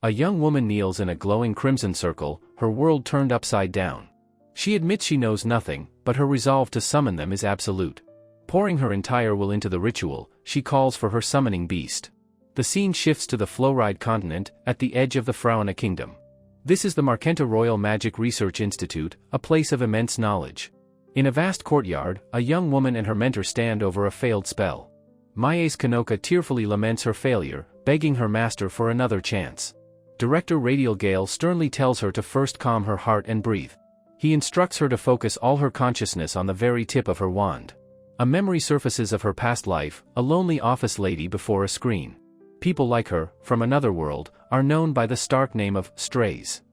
A young woman kneels in a glowing crimson circle, her world turned upside down. She admits she knows nothing, but her resolve to summon them is absolute. Pouring her entire will into the ritual, she calls for her summoning beast. The scene shifts to the Flowride continent, at the edge of the Frauna kingdom. This is the Markenta Royal Magic Research Institute, a place of immense knowledge. In a vast courtyard, a young woman and her mentor stand over a failed spell. Mai's Kanoka tearfully laments her failure, begging her master for another chance. Director Radial Gale sternly tells her to first calm her heart and breathe. He instructs her to focus all her consciousness on the very tip of her wand. A memory surfaces of her past life, a lonely office lady before a screen. People like her, from another world, are known by the stark name of strays.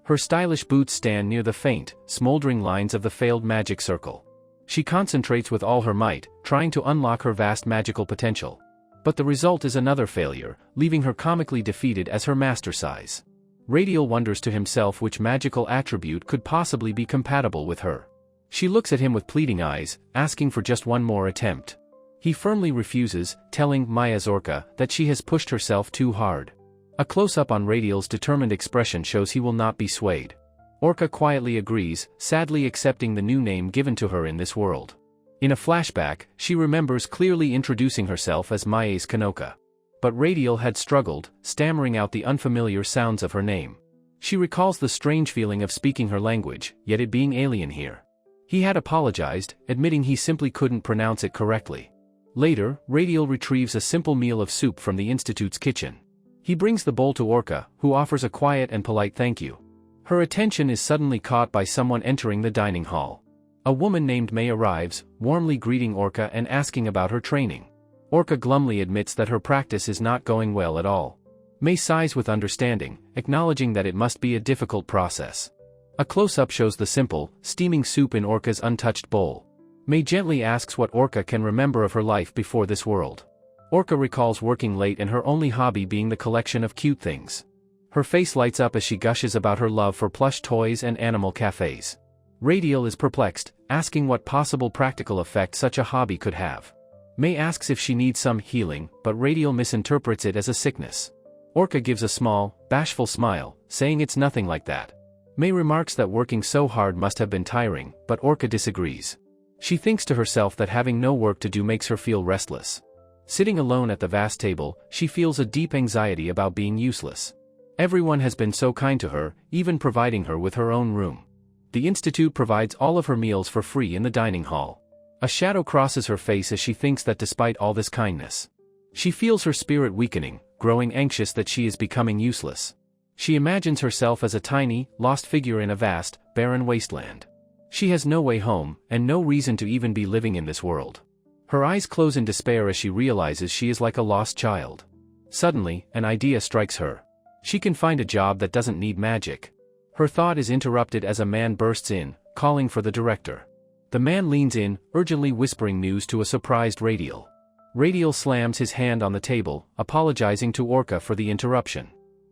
Her stylish boots stand near the faint, smoldering lines of the failed magic circle. She concentrates with all her might, trying to unlock her vast magical potential. But the result is another failure, leaving her comically defeated as her master sighs. Radial wonders to himself which magical attribute could possibly be compatible with her. She looks at him with pleading eyes, asking for just one more attempt. He firmly refuses, telling Maya Zorka that she has pushed herself too hard. A close-up on Radial's determined expression shows he will not be swayed. Orca quietly agrees, sadly accepting the new name given to her in this world. In a flashback, she remembers clearly introducing herself as Mai's Kanoka. But Radial had struggled, stammering out the unfamiliar sounds of her name. She recalls the strange feeling of speaking her language, yet it being alien here. He had apologized, admitting he simply couldn't pronounce it correctly. Later, Radial retrieves a simple meal of soup from the Institute's kitchen. He brings the bowl to Orca, who offers a quiet and polite thank you. Her attention is suddenly caught by someone entering the dining hall. A woman named May arrives, warmly greeting Orca and asking about her training. Orca glumly admits that her practice is not going well at all. May sighs with understanding, acknowledging that it must be a difficult process. A close-up shows the simple, steaming soup in Orca's untouched bowl. May gently asks what Orca can remember of her life before this world. Orca recalls working late and her only hobby being the collection of cute things. Her face lights up as she gushes about her love for plush toys and animal cafes. Radial is perplexed, asking what possible practical effect such a hobby could have. May asks if she needs some healing, but Radial misinterprets it as a sickness. Orca gives a small, bashful smile, saying it's nothing like that. May remarks that working so hard must have been tiring, but Orca disagrees. She thinks to herself that having no work to do makes her feel restless. Sitting alone at the vast table, she feels a deep anxiety about being useless. Everyone has been so kind to her, even providing her with her own room. The Institute provides all of her meals for free in the dining hall. A shadow crosses her face as she thinks that despite all this kindness, she feels her spirit weakening, growing anxious that she is becoming useless. She imagines herself as a tiny, lost figure in a vast, barren wasteland. She has no way home, and no reason to even be living in this world. Her eyes close in despair as she realizes she is like a lost child. Suddenly, an idea strikes her. She can find a job that doesn't need magic. Her thought is interrupted as a man bursts in, calling for the director. The man leans in, urgently whispering news to a surprised Radial. Radial slams his hand on the table, apologizing to Orca for the interruption.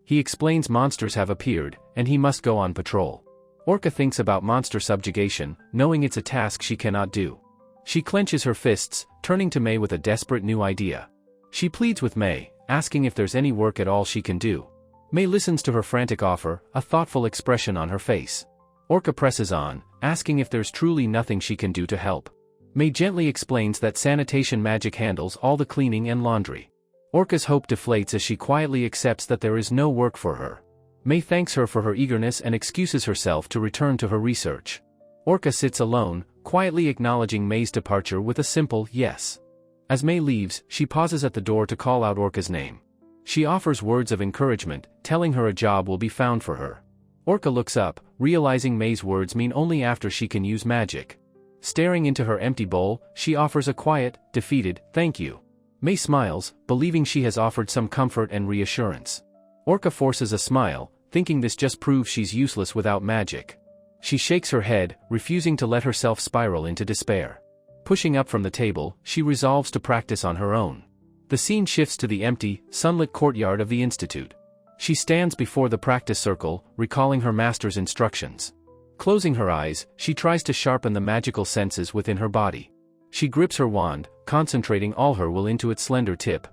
He explains monsters have appeared, and he must go on patrol. Orca thinks about monster subjugation, knowing it's a task she cannot do. She clenches her fists, turning to May with a desperate new idea. She pleads with May, asking if there's any work at all she can do. May listens to her frantic offer, a thoughtful expression on her face. Orca presses on, asking if there's truly nothing she can do to help. May gently explains that sanitation magic handles all the cleaning and laundry. Orca's hope deflates as she quietly accepts that there is no work for her. May thanks her for her eagerness and excuses herself to return to her research. Orca sits alone, quietly acknowledging May's departure with a simple yes. As May leaves, she pauses at the door to call out Orca's name. She offers words of encouragement, telling her a job will be found for her. Orca looks up, realizing May's words mean only after she can use magic. Staring into her empty bowl, she offers a quiet, defeated, thank you. May smiles, believing she has offered some comfort and reassurance. Orca forces a smile, thinking this just proves she's useless without magic. She shakes her head, refusing to let herself spiral into despair. Pushing up from the table, she resolves to practice on her own. The scene shifts to the empty, sunlit courtyard of the Institute. She stands before the practice circle, recalling her master's instructions. Closing her eyes, she tries to sharpen the magical senses within her body. She grips her wand, concentrating all her will into its slender tip.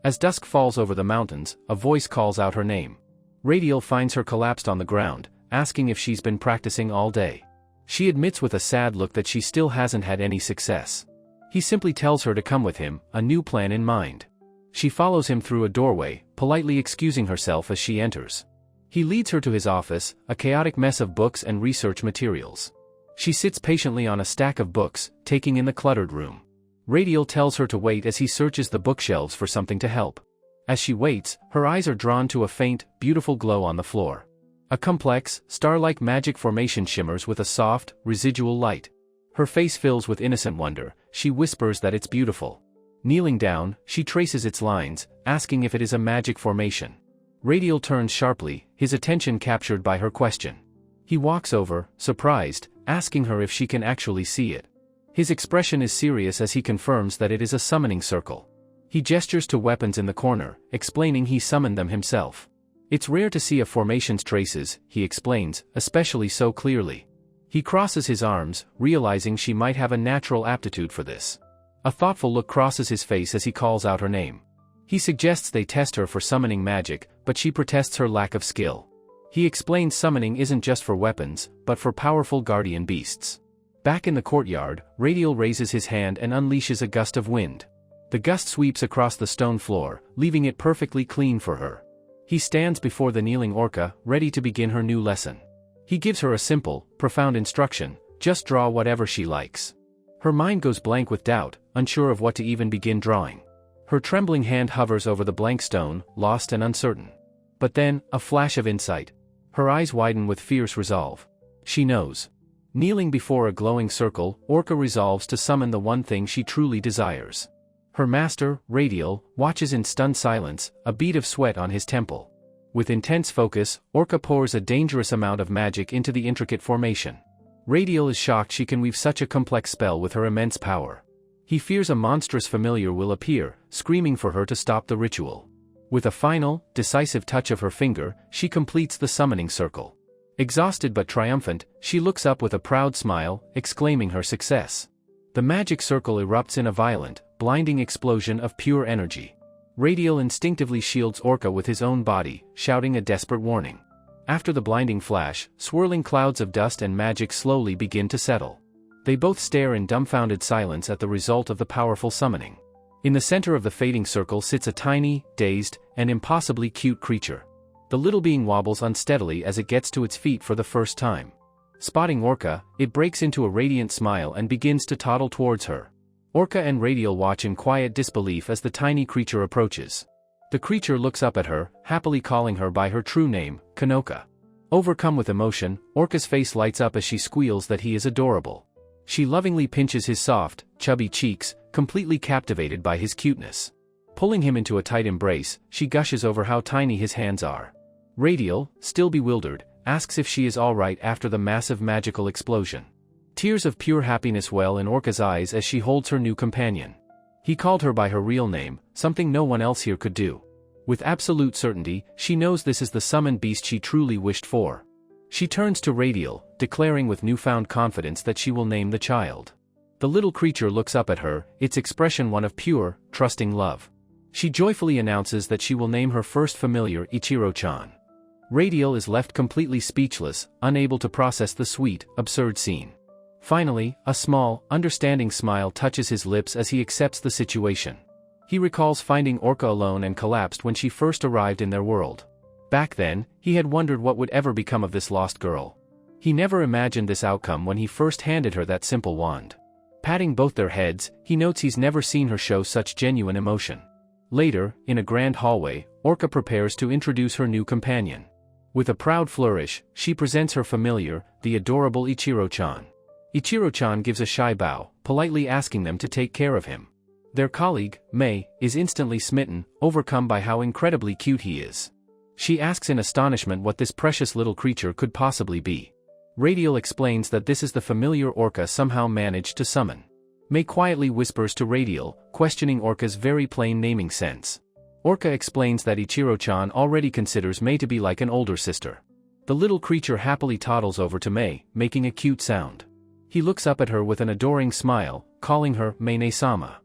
As dusk falls over the mountains, a voice calls out her name. Radial finds her collapsed on the ground, asking if she's been practicing all day. She admits with a sad look that she still hasn't had any success. He simply tells her to come with him, a new plan in mind. She follows him through a doorway, politely excusing herself as she enters. He leads her to his office, a chaotic mess of books and research materials. She sits patiently on a stack of books, taking in the cluttered room. Radial tells her to wait as he searches the bookshelves for something to help. As she waits, her eyes are drawn to a faint, beautiful glow on the floor. A complex, star-like magic formation shimmers with a soft, residual light. Her face fills with innocent wonder. She whispers that it's beautiful. Kneeling down, she traces its lines, asking if it is a magic formation. Radial turns sharply, his attention captured by her question. He walks over, surprised, asking her if she can actually see it. His expression is serious as he confirms that it is a summoning circle. He gestures to weapons in the corner, explaining he summoned them himself. It's rare to see a formation's traces, he explains, especially so clearly. He crosses his arms, realizing she might have a natural aptitude for this. A thoughtful look crosses his face as he calls out her name. He suggests they test her for summoning magic, but she protests her lack of skill. He explains summoning isn't just for weapons, but for powerful guardian beasts. Back in the courtyard, Radial raises his hand and unleashes a gust of wind. The gust sweeps across the stone floor, leaving it perfectly clean for her. He stands before the kneeling Orca, ready to begin her new lesson. He gives her a simple, profound instruction: just draw whatever she likes. Her mind goes blank with doubt, unsure of what to even begin drawing. Her trembling hand hovers over the blank stone, lost and uncertain. But then, a flash of insight. Her eyes widen with fierce resolve. She knows. Kneeling before a glowing circle, Orca resolves to summon the one thing she truly desires. Her master, Radial, watches in stunned silence, a bead of sweat on his temple. With intense focus, Orca pours a dangerous amount of magic into the intricate formation. Radial is shocked she can weave such a complex spell with her immense power. He fears a monstrous familiar will appear, screaming for her to stop the ritual. With a final, decisive touch of her finger, she completes the summoning circle. Exhausted but triumphant, she looks up with a proud smile, exclaiming her success. The magic circle erupts in a violent, blinding explosion of pure energy. Radial instinctively shields Orca with his own body, shouting a desperate warning. After the blinding flash, swirling clouds of dust and magic slowly begin to settle. They both stare in dumbfounded silence at the result of the powerful summoning. In the center of the fading circle sits a tiny, dazed, and impossibly cute creature. The little being wobbles unsteadily as it gets to its feet for the first time. Spotting Orca, it breaks into a radiant smile and begins to toddle towards her. Orca and Radial watch in quiet disbelief as the tiny creature approaches. The creature looks up at her, happily calling her by her true name, Kanoka. Overcome with emotion, Orca's face lights up as she squeals that he is adorable. She lovingly pinches his soft, chubby cheeks, completely captivated by his cuteness. Pulling him into a tight embrace, she gushes over how tiny his hands are. Radial, still bewildered, asks if she is alright after the massive magical explosion. Tears of pure happiness well in Orca's eyes as she holds her new companion. He called her by her real name, something no one else here could do. With absolute certainty, she knows this is the summoned beast she truly wished for. She turns to Radial, declaring with newfound confidence that she will name the child. The little creature looks up at her, its expression one of pure, trusting love. She joyfully announces that she will name her first familiar Ichiro-chan. Radial is left completely speechless, unable to process the sweet, absurd scene. Finally, a small, understanding smile touches his lips as he accepts the situation. He recalls finding Orca alone and collapsed when she first arrived in their world. Back then, he had wondered what would ever become of this lost girl. He never imagined this outcome when he first handed her that simple wand. Patting both their heads, he notes he's never seen her show such genuine emotion. Later, in a grand hallway, Orca prepares to introduce her new companion. With a proud flourish, she presents her familiar, the adorable Ichiro-chan. Ichiro-chan gives a shy bow, politely asking them to take care of him. Their colleague, Mei, is instantly smitten, overcome by how incredibly cute he is. She asks in astonishment what this precious little creature could possibly be. Radial explains that this is the familiar Orca somehow managed to summon. Mei quietly whispers to Radial, questioning Orca's very plain naming sense. Orca explains that Ichiro-chan already considers Mei to be like an older sister. The little creature happily toddles over to Mei, making a cute sound. He looks up at her with an adoring smile, calling her Mei-ne-sama.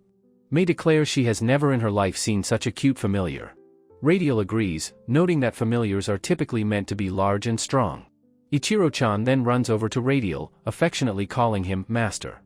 Mei declares she has never in her life seen such a cute familiar. Radial agrees, noting that familiars are typically meant to be large and strong. Ichiro-chan then runs over to Radial, affectionately calling him Master.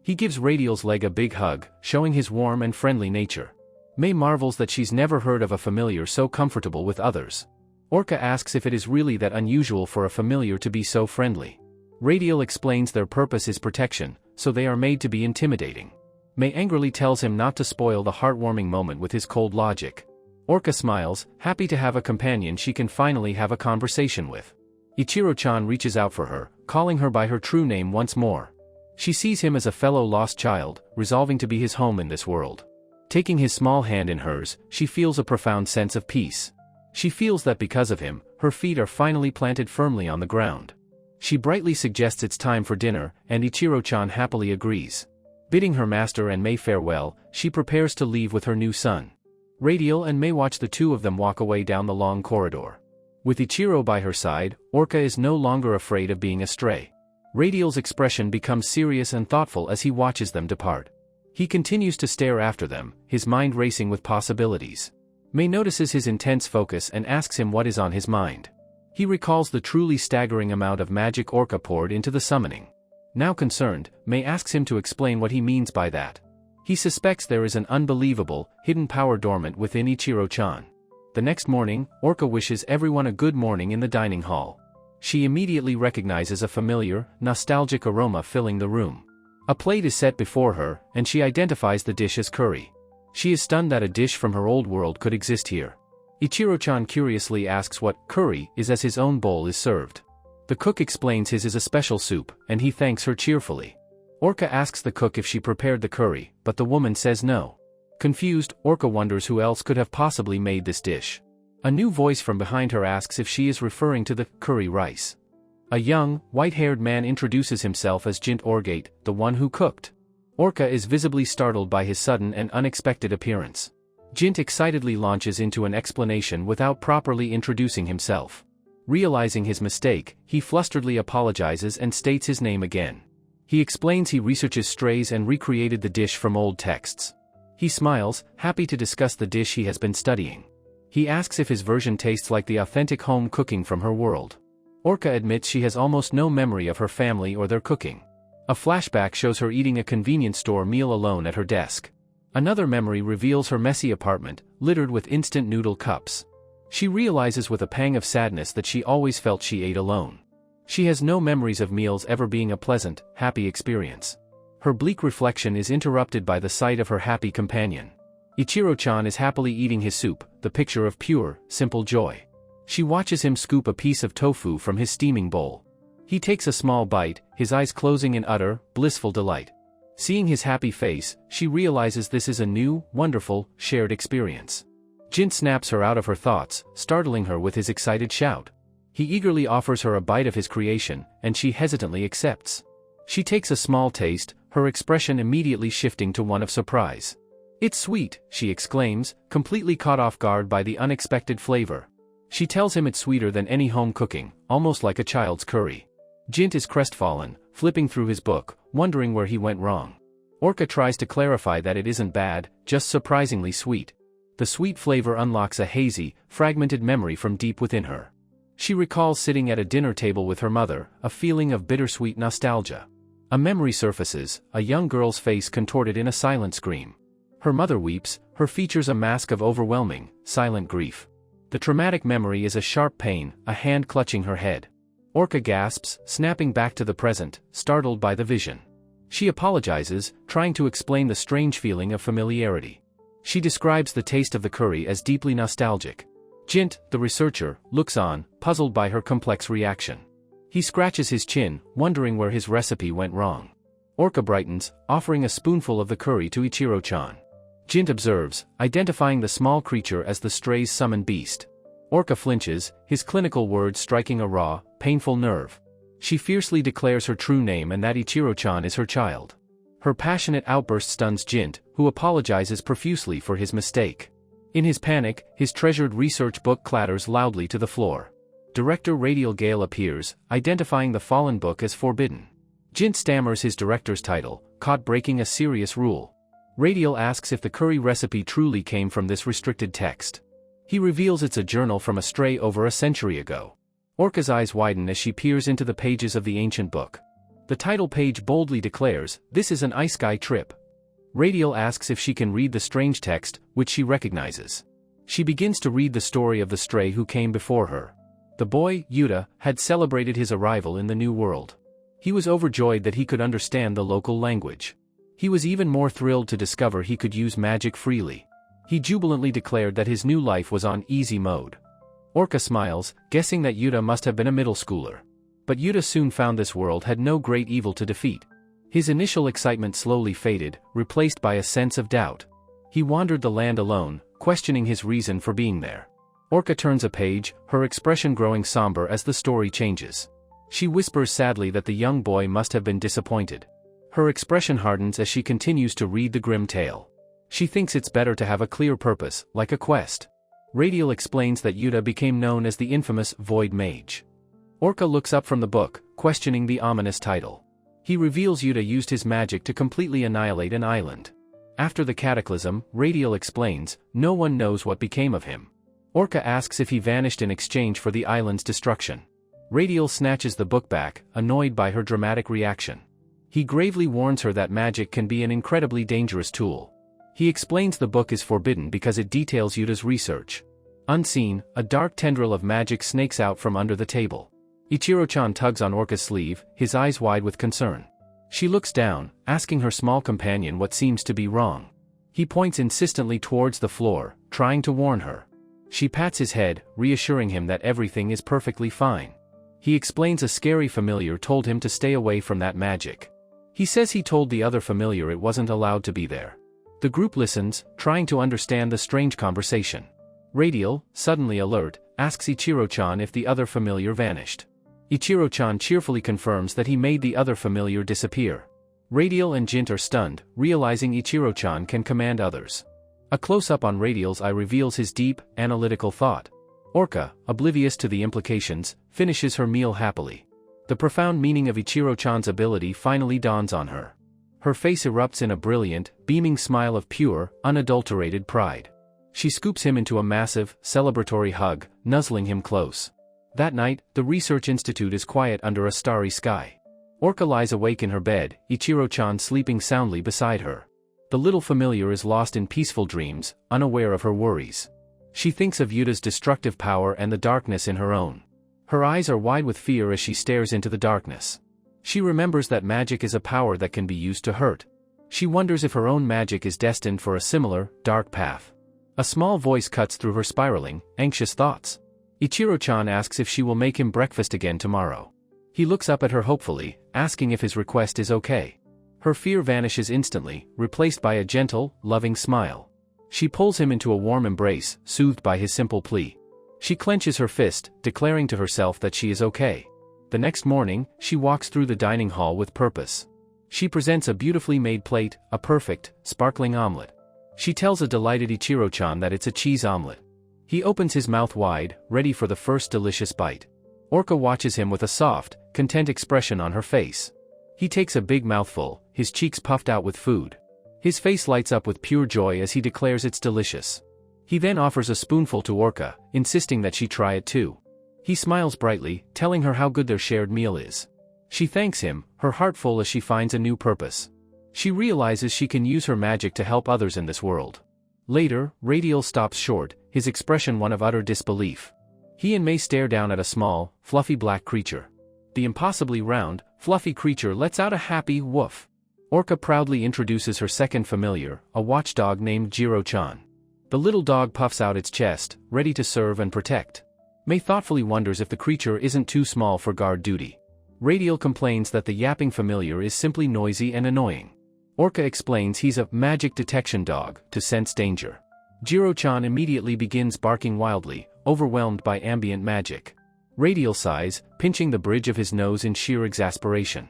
He gives Radial's leg a big hug, showing his warm and friendly nature. Mei marvels that she's never heard of a familiar so comfortable with others. Orca asks if it is really that unusual for a familiar to be so friendly. Radial explains their purpose is protection, so they are made to be intimidating. Mei angrily tells him not to spoil the heartwarming moment with his cold logic. Orca smiles, happy to have a companion she can finally have a conversation with. Ichiro-chan reaches out for her, calling her by her true name once more. She sees him as a fellow lost child, resolving to be his home in this world. Taking his small hand in hers, she feels a profound sense of peace. She feels that because of him, her feet are finally planted firmly on the ground. She brightly suggests it's time for dinner, and Ichiro-chan happily agrees. Bidding her master and Mei farewell, she prepares to leave with her new son. Radial and Mei watch the two of them walk away down the long corridor. With Ichiro by her side, Orca is no longer afraid of being astray. Radial's expression becomes serious and thoughtful as he watches them depart. He continues to stare after them, his mind racing with possibilities. Mei notices his intense focus and asks him what is on his mind. He recalls the truly staggering amount of magic Orca poured into the summoning. Now concerned, Mei asks him to explain what he means by that. He suspects there is an unbelievable, hidden power dormant within Ichiro-chan. The next morning, Orca wishes everyone a good morning in the dining hall. She immediately recognizes a familiar, nostalgic aroma filling the room. A plate is set before her, and she identifies the dish as curry. She is stunned that a dish from her old world could exist here. Ichiro-chan curiously asks what curry is as his own bowl is served. The cook explains his is a special soup, and he thanks her cheerfully. Orca asks the cook if she prepared the curry, but the woman says no. Confused, Orca wonders who else could have possibly made this dish. A new voice from behind her asks if she is referring to the curry rice. A young, white-haired man introduces himself as Jint Orgate, the one who cooked. Orca is visibly startled by his sudden and unexpected appearance. Jint excitedly launches into an explanation without properly introducing himself. Realizing his mistake, he flusteredly apologizes and states his name again. He explains he researches strays and recreated the dish from old texts. He smiles, happy to discuss the dish he has been studying. He asks if his version tastes like the authentic home cooking from her world. Orca admits she has almost no memory of her family or their cooking. A flashback shows her eating a convenience store meal alone at her desk. Another memory reveals her messy apartment, littered with instant noodle cups. She realizes with a pang of sadness that she always felt she ate alone. She has no memories of meals ever being a pleasant, happy experience. Her bleak reflection is interrupted by the sight of her happy companion. Ichiro-chan is happily eating his soup, the picture of pure, simple joy. She watches him scoop a piece of tofu from his steaming bowl. He takes a small bite, his eyes closing in utter, blissful delight. Seeing his happy face, she realizes this is a new, wonderful, shared experience. Jint snaps her out of her thoughts, startling her with his excited shout. He eagerly offers her a bite of his creation, and she hesitantly accepts. She takes a small taste, her expression immediately shifting to one of surprise. "It's sweet," she exclaims, completely caught off guard by the unexpected flavor. She tells him it's sweeter than any home cooking, almost like a child's curry. Jint is crestfallen, flipping through his book, wondering where he went wrong. Orca tries to clarify that it isn't bad, just surprisingly sweet. The sweet flavor unlocks a hazy, fragmented memory from deep within her. She recalls sitting at a dinner table with her mother, a feeling of bittersweet nostalgia. A memory surfaces, a young girl's face contorted in a silent scream. Her mother weeps, her features a mask of overwhelming, silent grief. The traumatic memory is a sharp pain, a hand clutching her head. Orca gasps, snapping back to the present, startled by the vision. She apologizes, trying to explain the strange feeling of familiarity. She describes the taste of the curry as deeply nostalgic. Jint, the researcher, looks on, puzzled by her complex reaction. He scratches his chin, wondering where his recipe went wrong. Orca brightens, offering a spoonful of the curry to Ichiro-chan. Jint observes, identifying the small creature as the stray's summoned beast. Orca flinches, his clinical words striking a raw, painful nerve. She fiercely declares her true name and that Ichiro-chan is her child. Her passionate outburst stuns Jint, who apologizes profusely for his mistake. In his panic, his treasured research book clatters loudly to the floor. Director Radial Gale appears, identifying the fallen book as forbidden. Jint stammers his director's title, caught breaking a serious rule. Radial asks if the curry recipe truly came from this restricted text. He reveals it's a journal from a stray over a century ago. Orca's eyes widen as she peers into the pages of the ancient book. The title page boldly declares, "This is an isekai trip." Radial asks if she can read the strange text, which she recognizes. She begins to read the story of the stray who came before her. The boy, Yuta, had celebrated his arrival in the new world. He was overjoyed that he could understand the local language. He was even more thrilled to discover he could use magic freely. He jubilantly declared that his new life was on easy mode. Orca smiles, guessing that Yuta must have been a middle schooler. But Yuta soon found this world had no great evil to defeat. His initial excitement slowly faded, replaced by a sense of doubt. He wandered the land alone, questioning his reason for being there. Orca turns a page, her expression growing somber as the story changes. She whispers sadly that the young boy must have been disappointed. Her expression hardens as she continues to read the grim tale. She thinks it's better to have a clear purpose, like a quest. Radial explains that Yuta became known as the infamous Void Mage. Orca looks up from the book, questioning the ominous title. He reveals Yuta used his magic to completely annihilate an island. After the cataclysm, Radial explains, no one knows what became of him. Orca asks if he vanished in exchange for the island's destruction. Radial snatches the book back, annoyed by her dramatic reaction. He gravely warns her that magic can be an incredibly dangerous tool. He explains the book is forbidden because it details Yuta's research. Unseen, a dark tendril of magic snakes out from under the table. Ichiro-chan tugs on Orca's sleeve, his eyes wide with concern. She looks down, asking her small companion what seems to be wrong. He points insistently towards the floor, trying to warn her. She pats his head, reassuring him that everything is perfectly fine. He explains a scary familiar told him to stay away from that magic. He says he told the other familiar it wasn't allowed to be there. The group listens, trying to understand the strange conversation. Radial, suddenly alert, asks Ichiro-chan if the other familiar vanished. Ichiro-chan cheerfully confirms that he made the other familiar disappear. Radial and Jint are stunned, realizing Ichiro-chan can command others. A close-up on Radial's eye reveals his deep, analytical thought. Orca, oblivious to the implications, finishes her meal happily. The profound meaning of Ichiro-chan's ability finally dawns on her. Her face erupts in a brilliant, beaming smile of pure, unadulterated pride. She scoops him into a massive, celebratory hug, nuzzling him close. That night, the research institute is quiet under a starry sky. Orca lies awake in her bed, Ichiro-chan sleeping soundly beside her. The little familiar is lost in peaceful dreams, unaware of her worries. She thinks of Yuta's destructive power and the darkness in her own. Her eyes are wide with fear as she stares into the darkness. She remembers that magic is a power that can be used to hurt. She wonders if her own magic is destined for a similar, dark path. A small voice cuts through her spiraling, anxious thoughts. Ichiro-chan asks if she will make him breakfast again tomorrow. He looks up at her hopefully, asking if his request is okay. Her fear vanishes instantly, replaced by a gentle, loving smile. She pulls him into a warm embrace, soothed by his simple plea. She clenches her fist, declaring to herself that she is okay. The next morning, she walks through the dining hall with purpose. She presents a beautifully made plate, a perfect, sparkling omelet. She tells a delighted Ichiro-chan that it's a cheese omelet. He opens his mouth wide, ready for the first delicious bite. Orca watches him with a soft, content expression on her face. He takes a big mouthful, his cheeks puffed out with food. His face lights up with pure joy as he declares it's delicious. He then offers a spoonful to Orca, insisting that she try it too. He smiles brightly, telling her how good their shared meal is. She thanks him, her heart full as she finds a new purpose. She realizes she can use her magic to help others in this world. Later, Radial stops short, his expression one of utter disbelief. He and May stare down at a small, fluffy black creature. The impossibly round, fluffy creature lets out a happy woof. Orca proudly introduces her second familiar, a watchdog named Jiro-chan. The little dog puffs out its chest, ready to serve and protect. May thoughtfully wonders if the creature isn't too small for guard duty. Radial complains that the yapping familiar is simply noisy and annoying. Orca explains he's a magic detection dog, to sense danger. Jiro-chan immediately begins barking wildly, overwhelmed by ambient magic. Radial sighs, pinching the bridge of his nose in sheer exasperation.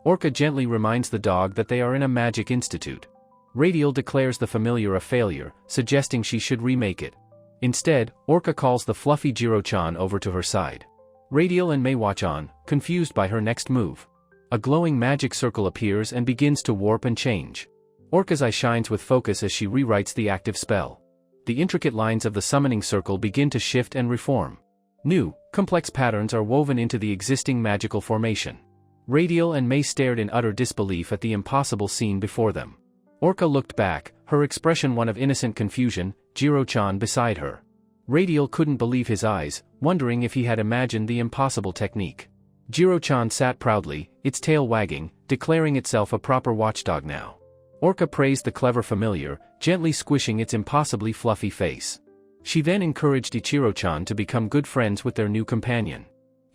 Orca gently reminds the dog that they are in a magic institute. Radial declares the familiar a failure, suggesting she should remake it. Instead, Orca calls the fluffy Jiro-chan over to her side. Radial and May watch on, confused by her next move. A glowing magic circle appears and begins to warp and change. Orca's eye shines with focus as she rewrites the active spell. the intricate lines of the summoning circle begin to shift and reform. New, complex patterns are woven into the existing magical formation. Radial and Mei stared in utter disbelief at the impossible scene before them. Orca looked back, her expression one of innocent confusion, Jiro-chan beside her. Radial couldn't believe his eyes, wondering if he had imagined the impossible technique. Jiro-chan sat proudly, its tail wagging, declaring itself a proper watchdog now. Orca praised the clever familiar, gently squishing its impossibly fluffy face. She then encouraged Ichiro-chan to become good friends with their new companion.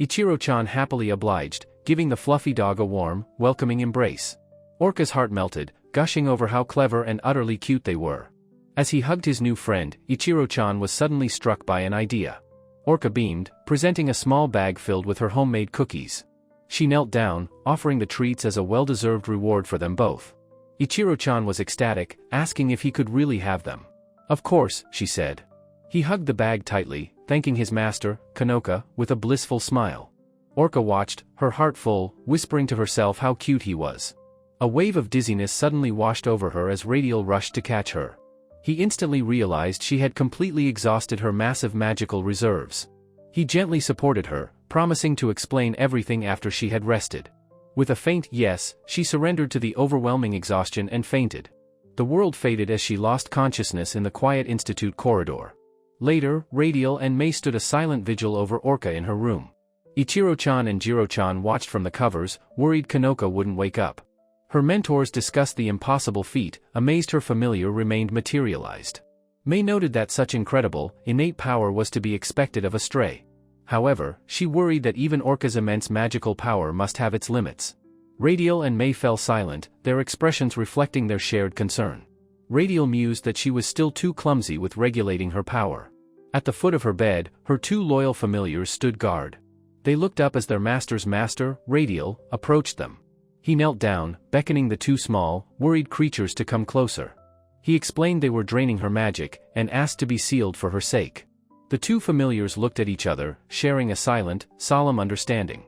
Ichiro-chan happily obliged, giving the fluffy dog a warm, welcoming embrace. Orca's heart melted, gushing over how clever and utterly cute they were. As he hugged his new friend, Ichiro-chan was suddenly struck by an idea. Orca beamed, presenting a small bag filled with her homemade cookies. She knelt down, offering the treats as a well-deserved reward for them both. Ichiro-chan was ecstatic, asking if he could really have them. Of course, she said. He hugged the bag tightly, thanking his master, Kanoka, with a blissful smile. Orca watched, her heart full, whispering to herself how cute he was. A wave of dizziness suddenly washed over her as Radial rushed to catch her. He instantly realized she had completely exhausted her massive magical reserves. He gently supported her, promising to explain everything after she had rested. With a faint yes, she surrendered to the overwhelming exhaustion and fainted. The world faded as she lost consciousness in the quiet institute corridor. Later, Radial and Mei stood a silent vigil over Orca in her room. Ichiro-chan and Jiro-chan watched from the covers, worried Kanoka wouldn't wake up. Her mentors discussed the impossible feat, amazed her familiar remained materialized. Mei noted that such incredible, innate power was to be expected of a stray. However, she worried that even Orca's immense magical power must have its limits. Radial and Mei fell silent, their expressions reflecting their shared concern. Radial mused that she was still too clumsy with regulating her power. At the foot of her bed, her two loyal familiars stood guard. They looked up as their master's master, Radial, approached them. He knelt down, beckoning the two small, worried creatures to come closer. He explained they were draining her magic, and asked to be sealed for her sake. The two familiars looked at each other, sharing a silent, solemn understanding.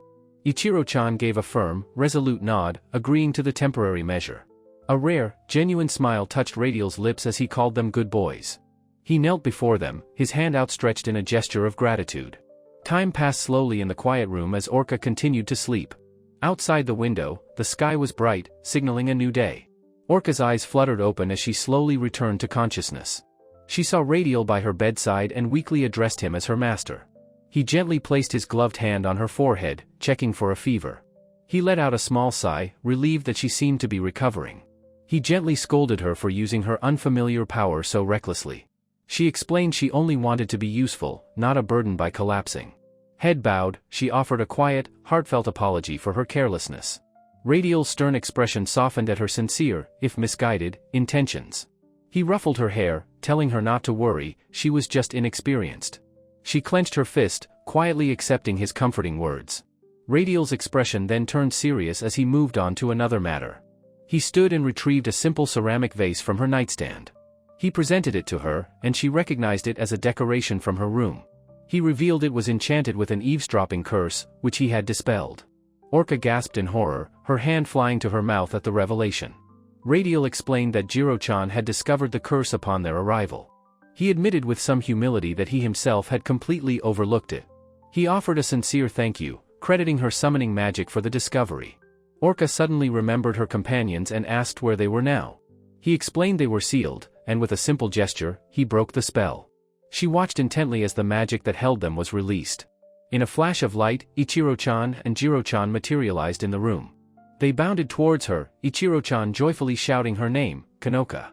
Ichiro-chan gave a firm, resolute nod, agreeing to the temporary measure. A rare, genuine smile touched Radial's lips as he called them good boys. He knelt before them, his hand outstretched in a gesture of gratitude. Time passed slowly in the quiet room as Orca continued to sleep. Outside the window, the sky was bright, signaling a new day. Orca's eyes fluttered open as she slowly returned to consciousness. She saw Radial by her bedside and weakly addressed him as her master. He gently placed his gloved hand on her forehead, checking for a fever. He let out a small sigh, relieved that she seemed to be recovering. He gently scolded her for using her unfamiliar power so recklessly. She explained she only wanted to be useful, not a burden by collapsing. Head bowed, she offered a quiet, heartfelt apology for her carelessness. Radial's stern expression softened at her sincere, if misguided, intentions. He ruffled her hair, telling her not to worry, she was just inexperienced. She clenched her fist, quietly accepting his comforting words. Radial's expression then turned serious as he moved on to another matter. He stood and retrieved a simple ceramic vase from her nightstand. He presented it to her, and she recognized it as a decoration from her room. He revealed it was enchanted with an eavesdropping curse, which he had dispelled. Orca gasped in horror, her hand flying to her mouth at the revelation. Radial explained that Jiro-chan had discovered the curse upon their arrival. He admitted with some humility that he himself had completely overlooked it. He offered a sincere thank you, crediting her summoning magic for the discovery. Orca suddenly remembered her companions and asked where they were now. He explained they were sealed, and with a simple gesture, he broke the spell. She watched intently as the magic that held them was released. In a flash of light, Ichiro-chan and Jiro-chan materialized in the room. They bounded towards her, Ichiro-chan joyfully shouting her name, Kanoka.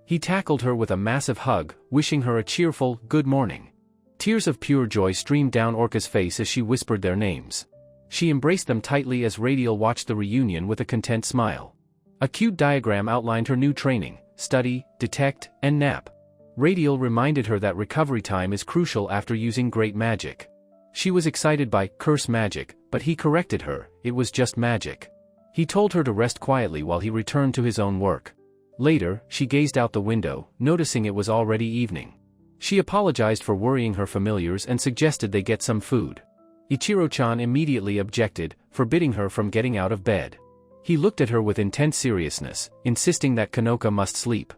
He tackled her with a massive hug, wishing her a cheerful, good morning. Tears of pure joy streamed down Orca's face as she whispered their names. She embraced them tightly as Radial watched the reunion with a content smile. A cute diagram outlined her new training, study, detect, and nap. Radial reminded her that recovery time is crucial after using great magic. She was excited by curse magic, but he corrected her, it was just magic. He told her to rest quietly while he returned to his own work. Later, she gazed out the window, noticing it was already evening. She apologized for worrying her familiars and suggested they get some food. Ichiro-chan immediately objected, forbidding her from getting out of bed. He looked at her with intense seriousness, insisting that Kanoka must sleep.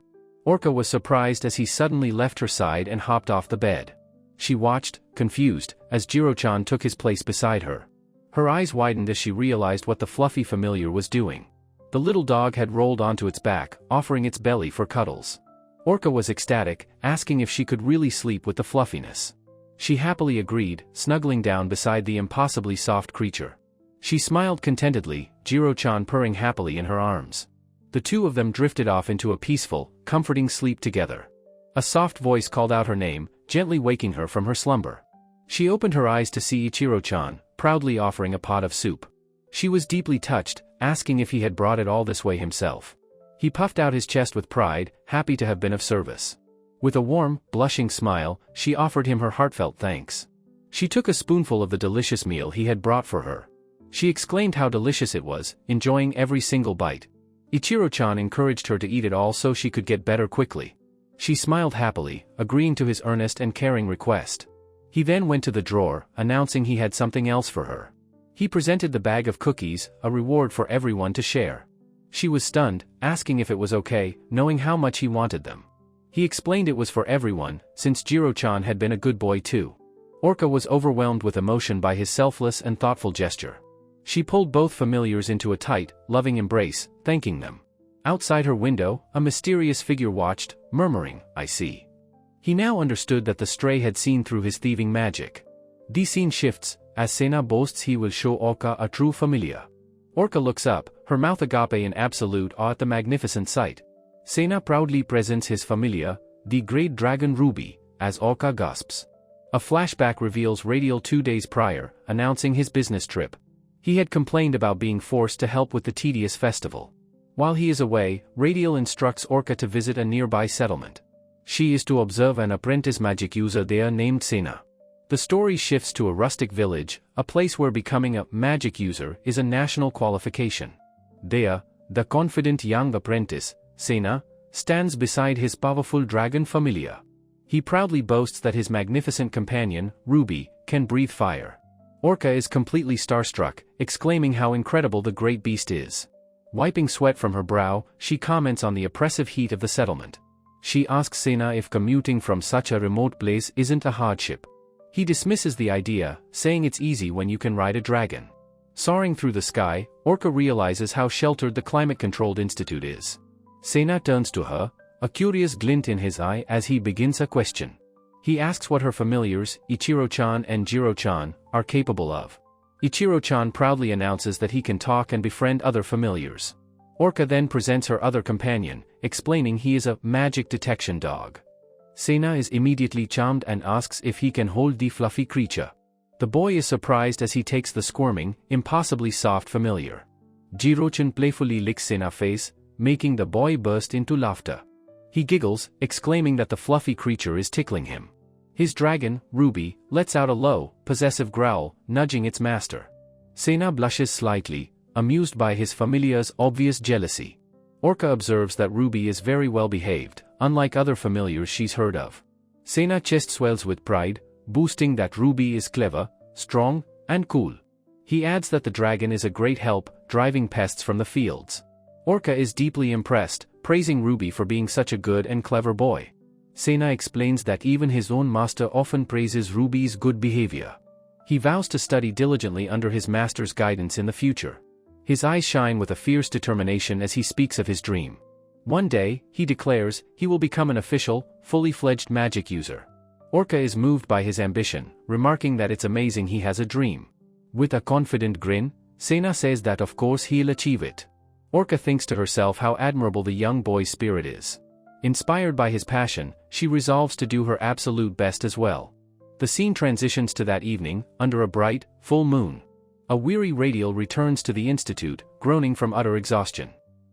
Orca was surprised as he suddenly left her side and hopped off the bed. She watched, confused, as Jiro-chan took his place beside her. Her eyes widened as she realized what the fluffy familiar was doing. The little dog had rolled onto its back, offering its belly for cuddles. Orca was ecstatic, asking if she could really sleep with the fluffiness. She happily agreed, snuggling down beside the impossibly soft creature. She smiled contentedly, Jiro-chan purring happily in her arms. The two of them drifted off into a peaceful, comforting sleep together. A soft voice called out her name, gently waking her from her slumber. She opened her eyes to see Ichiro-chan, proudly offering a pot of soup. She was deeply touched, asking if he had brought it all this way himself. He puffed out his chest with pride, happy to have been of service. With a warm, blushing smile, she offered him her heartfelt thanks. She took a spoonful of the delicious meal he had brought for her. She exclaimed how delicious it was, enjoying every single bite. Ichiro-chan encouraged her to eat it all so she could get better quickly. She smiled happily, agreeing to his earnest and caring request. He then went to the drawer, announcing he had something else for her. He presented the bag of cookies, a reward for everyone to share. She was stunned, asking if it was okay, knowing how much he wanted them. He explained it was for everyone, since Jiro-chan had been a good boy too. Orca was overwhelmed with emotion by his selfless and thoughtful gesture. She pulled both familiars into a tight, loving embrace, thanking them. Outside her window, a mysterious figure watched, murmuring, "I see." He now understood that the stray had seen through his thieving magic. The scene shifts, as Sena boasts he will show Orca a true familiar. Orca looks up, her mouth agape in absolute awe at the magnificent sight. Sena proudly presents his familiar, the great dragon Ruby, as Orca gasps. A flashback reveals Radial 2 days prior, announcing his business trip. He had complained about being forced to help with the tedious festival. While he is away, Radial instructs Orca to visit a nearby settlement. She is to observe an apprentice magic user there named Sena. The story shifts to a rustic village, a place where becoming a magic user is a national qualification. There, the confident young apprentice, Sena, stands beside his powerful dragon familiar. He proudly boasts that his magnificent companion, Ruby, can breathe fire. Orca is completely starstruck, exclaiming how incredible the great beast is. Wiping sweat from her brow, she comments on the oppressive heat of the settlement. She asks Sena if commuting from such a remote place isn't a hardship. He dismisses the idea, saying it's easy when you can ride a dragon. Soaring through the sky, Orca realizes how sheltered the climate-controlled institute is. Sena turns to her, a curious glint in his eye as he begins a question. He asks what her familiars, Ichiro-chan and Jiro-chan, are capable of. Ichiro-chan proudly announces that he can talk and befriend other familiars. Orca then presents her other companion, explaining he is a magic detection dog. Sena is immediately charmed and asks if he can hold the fluffy creature. The boy is surprised as he takes the squirming, impossibly soft familiar. Jiro-chan playfully licks Sena's face, making the boy burst into laughter. He giggles, exclaiming that the fluffy creature is tickling him. His dragon, Ruby, lets out a low, possessive growl, nudging its master. Sena blushes slightly, amused by his familiar's obvious jealousy. Orca observes that Ruby is very well behaved, unlike other familiars she's heard of. Sena's chest swells with pride, boasting that Ruby is clever, strong, and cool. He adds that the dragon is a great help, driving pests from the fields. Orca is deeply impressed, praising Ruby for being such a good and clever boy. Sena explains that even his own master often praises Ruby's good behavior. He vows to study diligently under his master's guidance in the future. His eyes shine with a fierce determination as he speaks of his dream. One day, he declares, he will become an official, fully fledged magic user. Orca is moved by his ambition, remarking that it's amazing he has a dream. With a confident grin, Sena says that of course he'll achieve it. Orca thinks to herself how admirable the young boy's spirit is. Inspired by his passion, she resolves to do her absolute best as well. The scene transitions to that evening, under a bright, full moon. A weary Radial returns to the institute, groaning from utter exhaustion.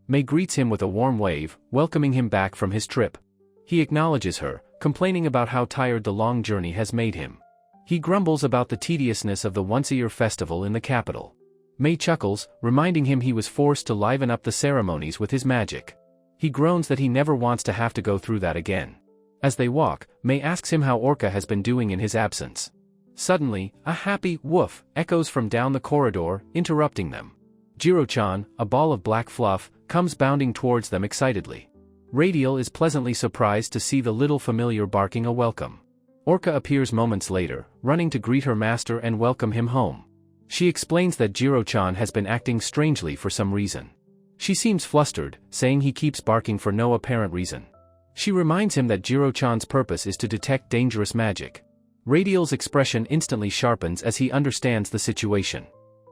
May greets him with a warm wave, welcoming him back from his trip. He acknowledges her, complaining about how tired the long journey has made him. He grumbles about the tediousness of the once-a-year festival in the capital. May chuckles, reminding him he was forced to liven up the ceremonies with his magic. He groans that he never wants to have to go through that again. As they walk, May asks him how Orca has been doing in his absence. Suddenly, a happy woof echoes from down the corridor, interrupting them. Jiro-chan, a ball of black fluff, comes bounding towards them excitedly. Radial is pleasantly surprised to see the little familiar barking a welcome. Orca appears moments later, running to greet her master and welcome him home. She explains that Jiro-chan has been acting strangely for some reason. She seems flustered, saying he keeps barking for no apparent reason. She reminds him that Jiro-chan's purpose is to detect dangerous magic. Radial's expression instantly sharpens as he understands the situation.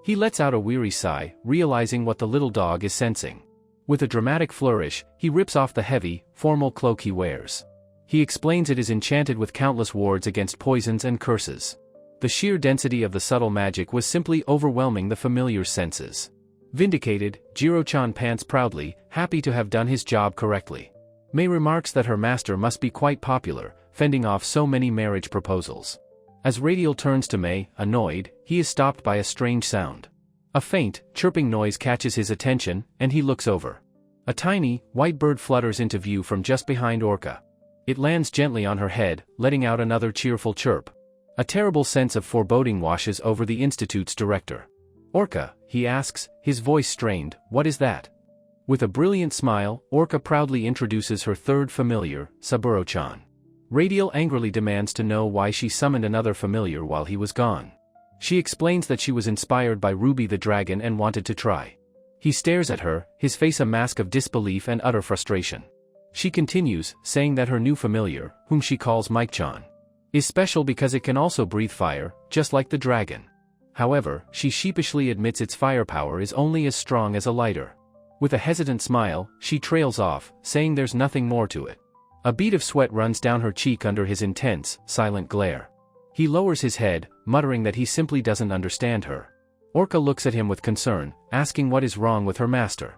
He lets out a weary sigh, realizing what the little dog is sensing. With a dramatic flourish, he rips off the heavy, formal cloak he wears. He explains it is enchanted with countless wards against poisons and curses. The sheer density of the subtle magic was simply overwhelming the familiar's senses. Vindicated, Jiro-chan pants proudly, happy to have done his job correctly. Mei remarks that her master must be quite popular, fending off so many marriage proposals. As Radial turns to Mei, annoyed, he is stopped by a strange sound. A faint, chirping noise catches his attention, and he looks over. A tiny, white bird flutters into view from just behind Orca. It lands gently on her head, letting out another cheerful chirp. A terrible sense of foreboding washes over the institute's director. "Orca," he asks, his voice strained, "what is that?" With a brilliant smile, Orca proudly introduces her third familiar, Saburo-chan. Radial angrily demands to know why she summoned another familiar while he was gone. She explains that she was inspired by Ruby the dragon and wanted to try. He stares at her, his face a mask of disbelief and utter frustration. She continues, saying that her new familiar, whom she calls Mike-chan, is special because it can also breathe fire, just like the dragon. However, she sheepishly admits its firepower is only as strong as a lighter. With a hesitant smile, she trails off, saying there's nothing more to it. A bead of sweat runs down her cheek under his intense, silent glare. He lowers his head, muttering that he simply doesn't understand her. Orca looks at him with concern, asking what is wrong with her master.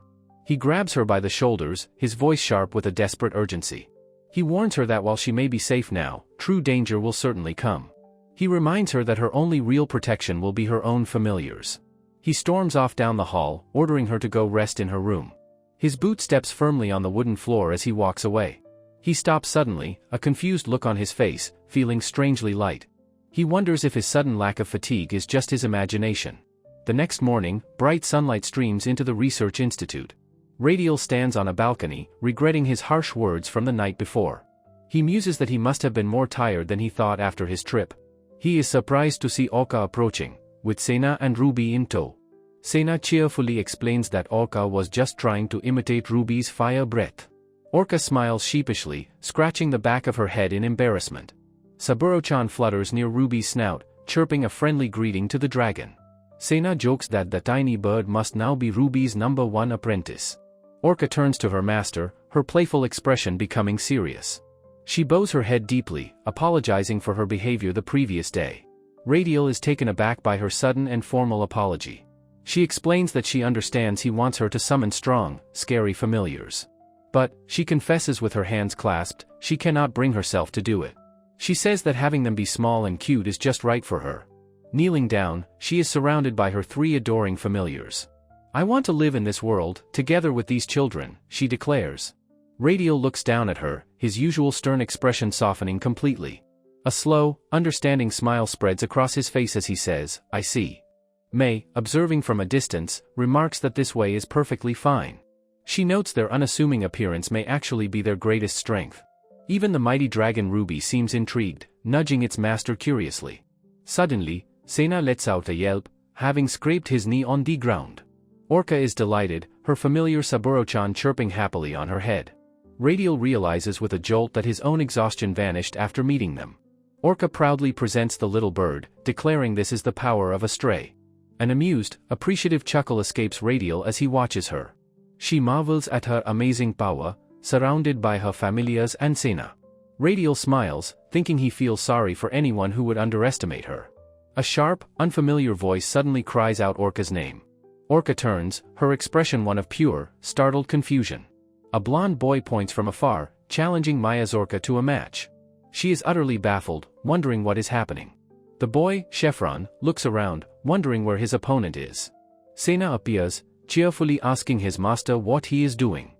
He grabs her by the shoulders, his voice sharp with a desperate urgency. He warns her that while she may be safe now, true danger will certainly come. He reminds her that her only real protection will be her own familiars. He storms off down the hall, ordering her to go rest in her room. His boot steps firmly on the wooden floor as he walks away. He stops suddenly, a confused look on his face, feeling strangely light. He wonders if his sudden lack of fatigue is just his imagination. The next morning, bright sunlight streams into the research institute. Radial stands on a balcony, regretting his harsh words from the night before. He muses that he must have been more tired than he thought after his trip. He is surprised to see Orca approaching, with Sena and Ruby in tow. Sena cheerfully explains that Orca was just trying to imitate Ruby's fire breath. Orca smiles sheepishly, scratching the back of her head in embarrassment. Saburo-chan flutters near Ruby's snout, chirping a friendly greeting to the dragon. Sena jokes that the tiny bird must now be Ruby's #1 apprentice. Orca turns to her master, her playful expression becoming serious. She bows her head deeply, apologizing for her behavior the previous day. Radial is taken aback by her sudden and formal apology. She explains that she understands he wants her to summon strong, scary familiars. But, she confesses with her hands clasped, she cannot bring herself to do it. She says that having them be small and cute is just right for her. Kneeling down, she is surrounded by her 3 adoring familiars. "I want to live in this world, together with these children," she declares. Radial looks down at her, his usual stern expression softening completely. A slow, understanding smile spreads across his face as he says, "I see." Mei, observing from a distance, remarks that this way is perfectly fine. She notes their unassuming appearance may actually be their greatest strength. Even the mighty dragon Ruby seems intrigued, nudging its master curiously. Suddenly, Sena lets out a yelp, having scraped his knee on the ground. Orca is delighted, her familiar Saburo-chan chirping happily on her head. Radial realizes with a jolt that his own exhaustion vanished after meeting them. Orca proudly presents the little bird, declaring this is the power of a stray. An amused, appreciative chuckle escapes Radial as he watches her. She marvels at her amazing power, surrounded by her familiars and Sena. Radial smiles, thinking he feels sorry for anyone who would underestimate her. A sharp, unfamiliar voice suddenly cries out Orca's name. Orca turns, her expression one of pure, startled confusion. A blonde boy points from afar, challenging Maya's Orca to a match. She is utterly baffled, wondering what is happening. The boy, Chevron, looks around, wondering where his opponent is. Sena appears, cheerfully asking his master what he is doing.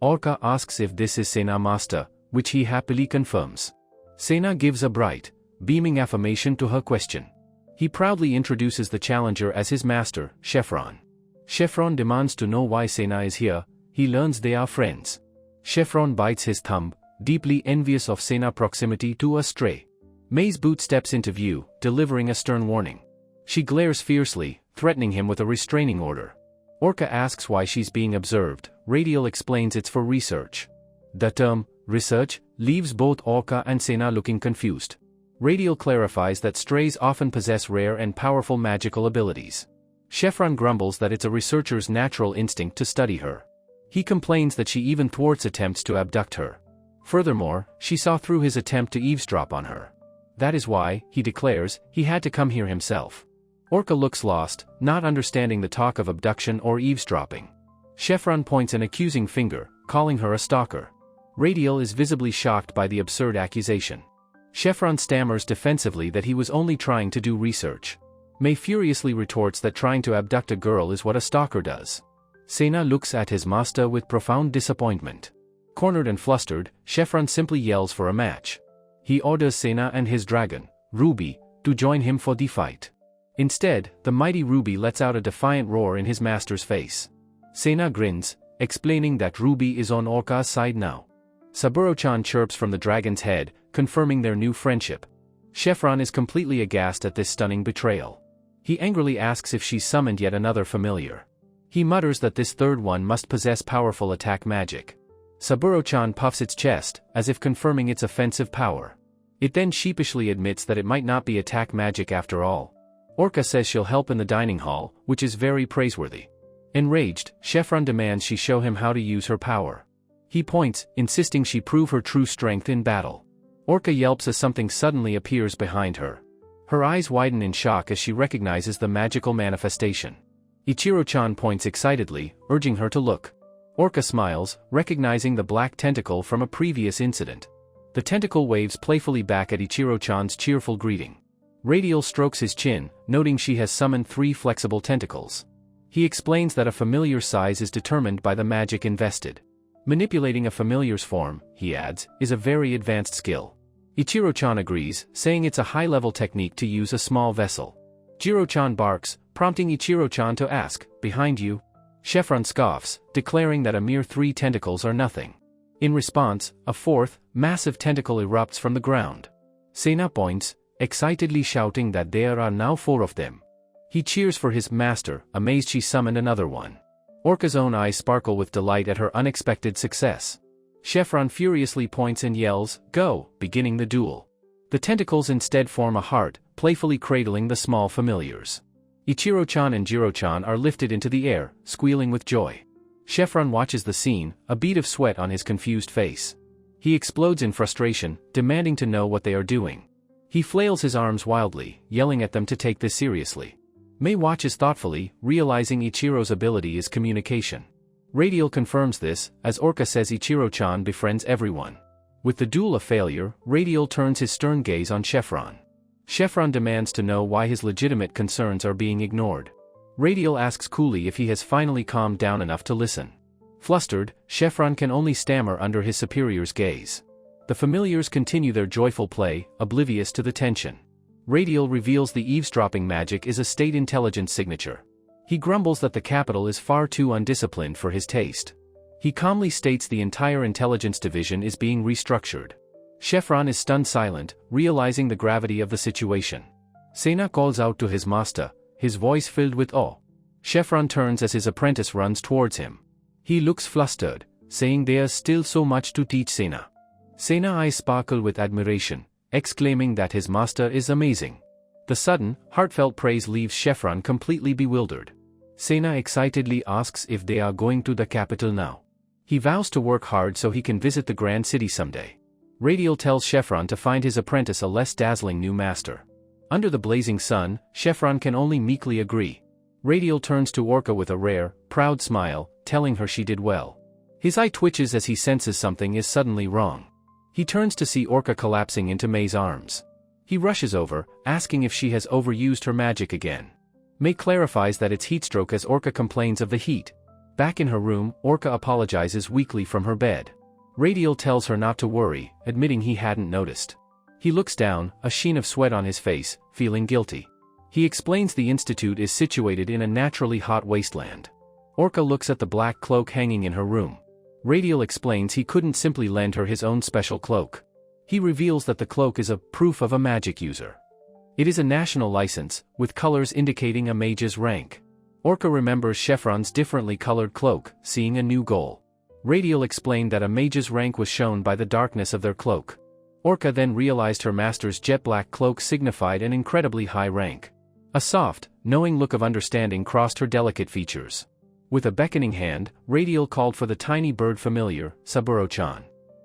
Orca asks if this is Sena master, which he happily confirms. Sena gives a bright, beaming affirmation to her question. He proudly introduces the challenger as his master, Chevron. Chevron demands to know why Sena is here. He learns they are friends. Chevron bites his thumb, deeply envious of Sena proximity to a stray. May's boot steps into view, delivering a stern warning. She glares fiercely, threatening him with a restraining order. Orca asks why she's being observed. Radial explains it's for research. The term, research, leaves both Orca and Sena looking confused. Radial clarifies that strays often possess rare and powerful magical abilities. Chevron grumbles that it's a researcher's natural instinct to study her. He complains that she even thwarts attempts to abduct her. Furthermore, she saw through his attempt to eavesdrop on her. That is why, he declares, he had to come here himself. Orca looks lost, not understanding the talk of abduction or eavesdropping. Chevron points an accusing finger, calling her a stalker. Radial is visibly shocked by the absurd accusation. Chevron stammers defensively that he was only trying to do research. May furiously retorts that trying to abduct a girl is what a stalker does. Sena looks at his master with profound disappointment. Cornered and flustered, Chevron simply yells for a match. He orders Sena and his dragon, Ruby, to join him for the fight. Instead, the mighty Ruby lets out a defiant roar in his master's face. Sena grins, explaining that Ruby is on Orca's side now. Saburo-chan chirps from the dragon's head, confirming their new friendship. Chevron is completely aghast at this stunning betrayal. He angrily asks if she's summoned yet another familiar. He mutters that this third one must possess powerful attack magic. Saburo-chan puffs its chest, as if confirming its offensive power. It then sheepishly admits that it might not be attack magic after all. Orca says she'll help in the dining hall, which is very praiseworthy. Enraged, Chevron demands she show him how to use her power. He points, insisting she prove her true strength in battle. Orca yelps as something suddenly appears behind her. Her eyes widen in shock as she recognizes the magical manifestation. Ichiro-chan points excitedly, urging her to look. Orca smiles, recognizing the black tentacle from a previous incident. The tentacle waves playfully back at Ichiro-chan's cheerful greeting. Radial strokes his chin, noting she has summoned 3 flexible tentacles. He explains that a familiar's size is determined by the magic invested. Manipulating a familiar's form, he adds, is a very advanced skill. Ichiro-chan agrees, saying it's a high-level technique to use a small vessel. Jiro-chan barks, prompting Ichiro-chan to ask, "Behind you?" Chevron scoffs, declaring that a mere 3 tentacles are nothing. In response, a 4th, massive tentacle erupts from the ground. Sena points, excitedly shouting that there are now 4 of them. He cheers for his master, amazed she summoned another one. Orca's own eyes sparkle with delight at her unexpected success. Chevron furiously points and yells, "Go," beginning the duel. The tentacles instead form a heart, playfully cradling the small familiars. Ichiro-chan and Jiro-chan are lifted into the air, squealing with joy. Chevron watches the scene, a bead of sweat on his confused face. He explodes in frustration, demanding to know what they are doing. He flails his arms wildly, yelling at them to take this seriously. May watches thoughtfully, realizing Ichiro's ability is communication. Radial confirms this, as Orca says Ichiro-chan befriends everyone. With the duel a failure, Radial turns his stern gaze on Chevron. Chevron demands to know why his legitimate concerns are being ignored. Radial asks coolly if he has finally calmed down enough to listen. Flustered, Chevron can only stammer under his superior's gaze. The familiars continue their joyful play, oblivious to the tension. Radial reveals the eavesdropping magic is a state intelligence signature. He grumbles that the capital is far too undisciplined for his taste. He calmly states the entire intelligence division is being restructured. Chevron is stunned silent, realizing the gravity of the situation. Sena calls out to his master, his voice filled with awe. Chevron turns as his apprentice runs towards him. He looks flustered, saying there's still so much to teach Sena. Sena's eyes sparkle with admiration, exclaiming that his master is amazing. The sudden, heartfelt praise leaves Chevron completely bewildered. Sena excitedly asks if they are going to the capital now. He vows to work hard so he can visit the grand city someday. Radial tells Chevron to find his apprentice a less dazzling new master. Under the blazing sun, Chevron can only meekly agree. Radial turns to Orca with a rare, proud smile, telling her she did well. His eye twitches as he senses something is suddenly wrong. He turns to see Orca collapsing into May's arms. He rushes over, asking if she has overused her magic again. May clarifies that it's heatstroke as Orca complains of the heat. Back in her room, Orca apologizes weakly from her bed. Radial tells her not to worry, admitting he hadn't noticed. He looks down, a sheen of sweat on his face, feeling guilty. He explains the institute is situated in a naturally hot wasteland. Orca looks at the black cloak hanging in her room. Radial explains he couldn't simply lend her his own special cloak. He reveals that the cloak is a proof of a magic user. It is a national license, with colors indicating a mage's rank. Orca remembers Chevron's differently colored cloak, seeing a new goal. Radial explained that a mage's rank was shown by the darkness of their cloak. Orca then realized her master's jet black cloak signified an incredibly high rank. A soft, knowing look of understanding crossed her delicate features. With a beckoning hand, Radial called for the tiny bird familiar, Saburo-chan.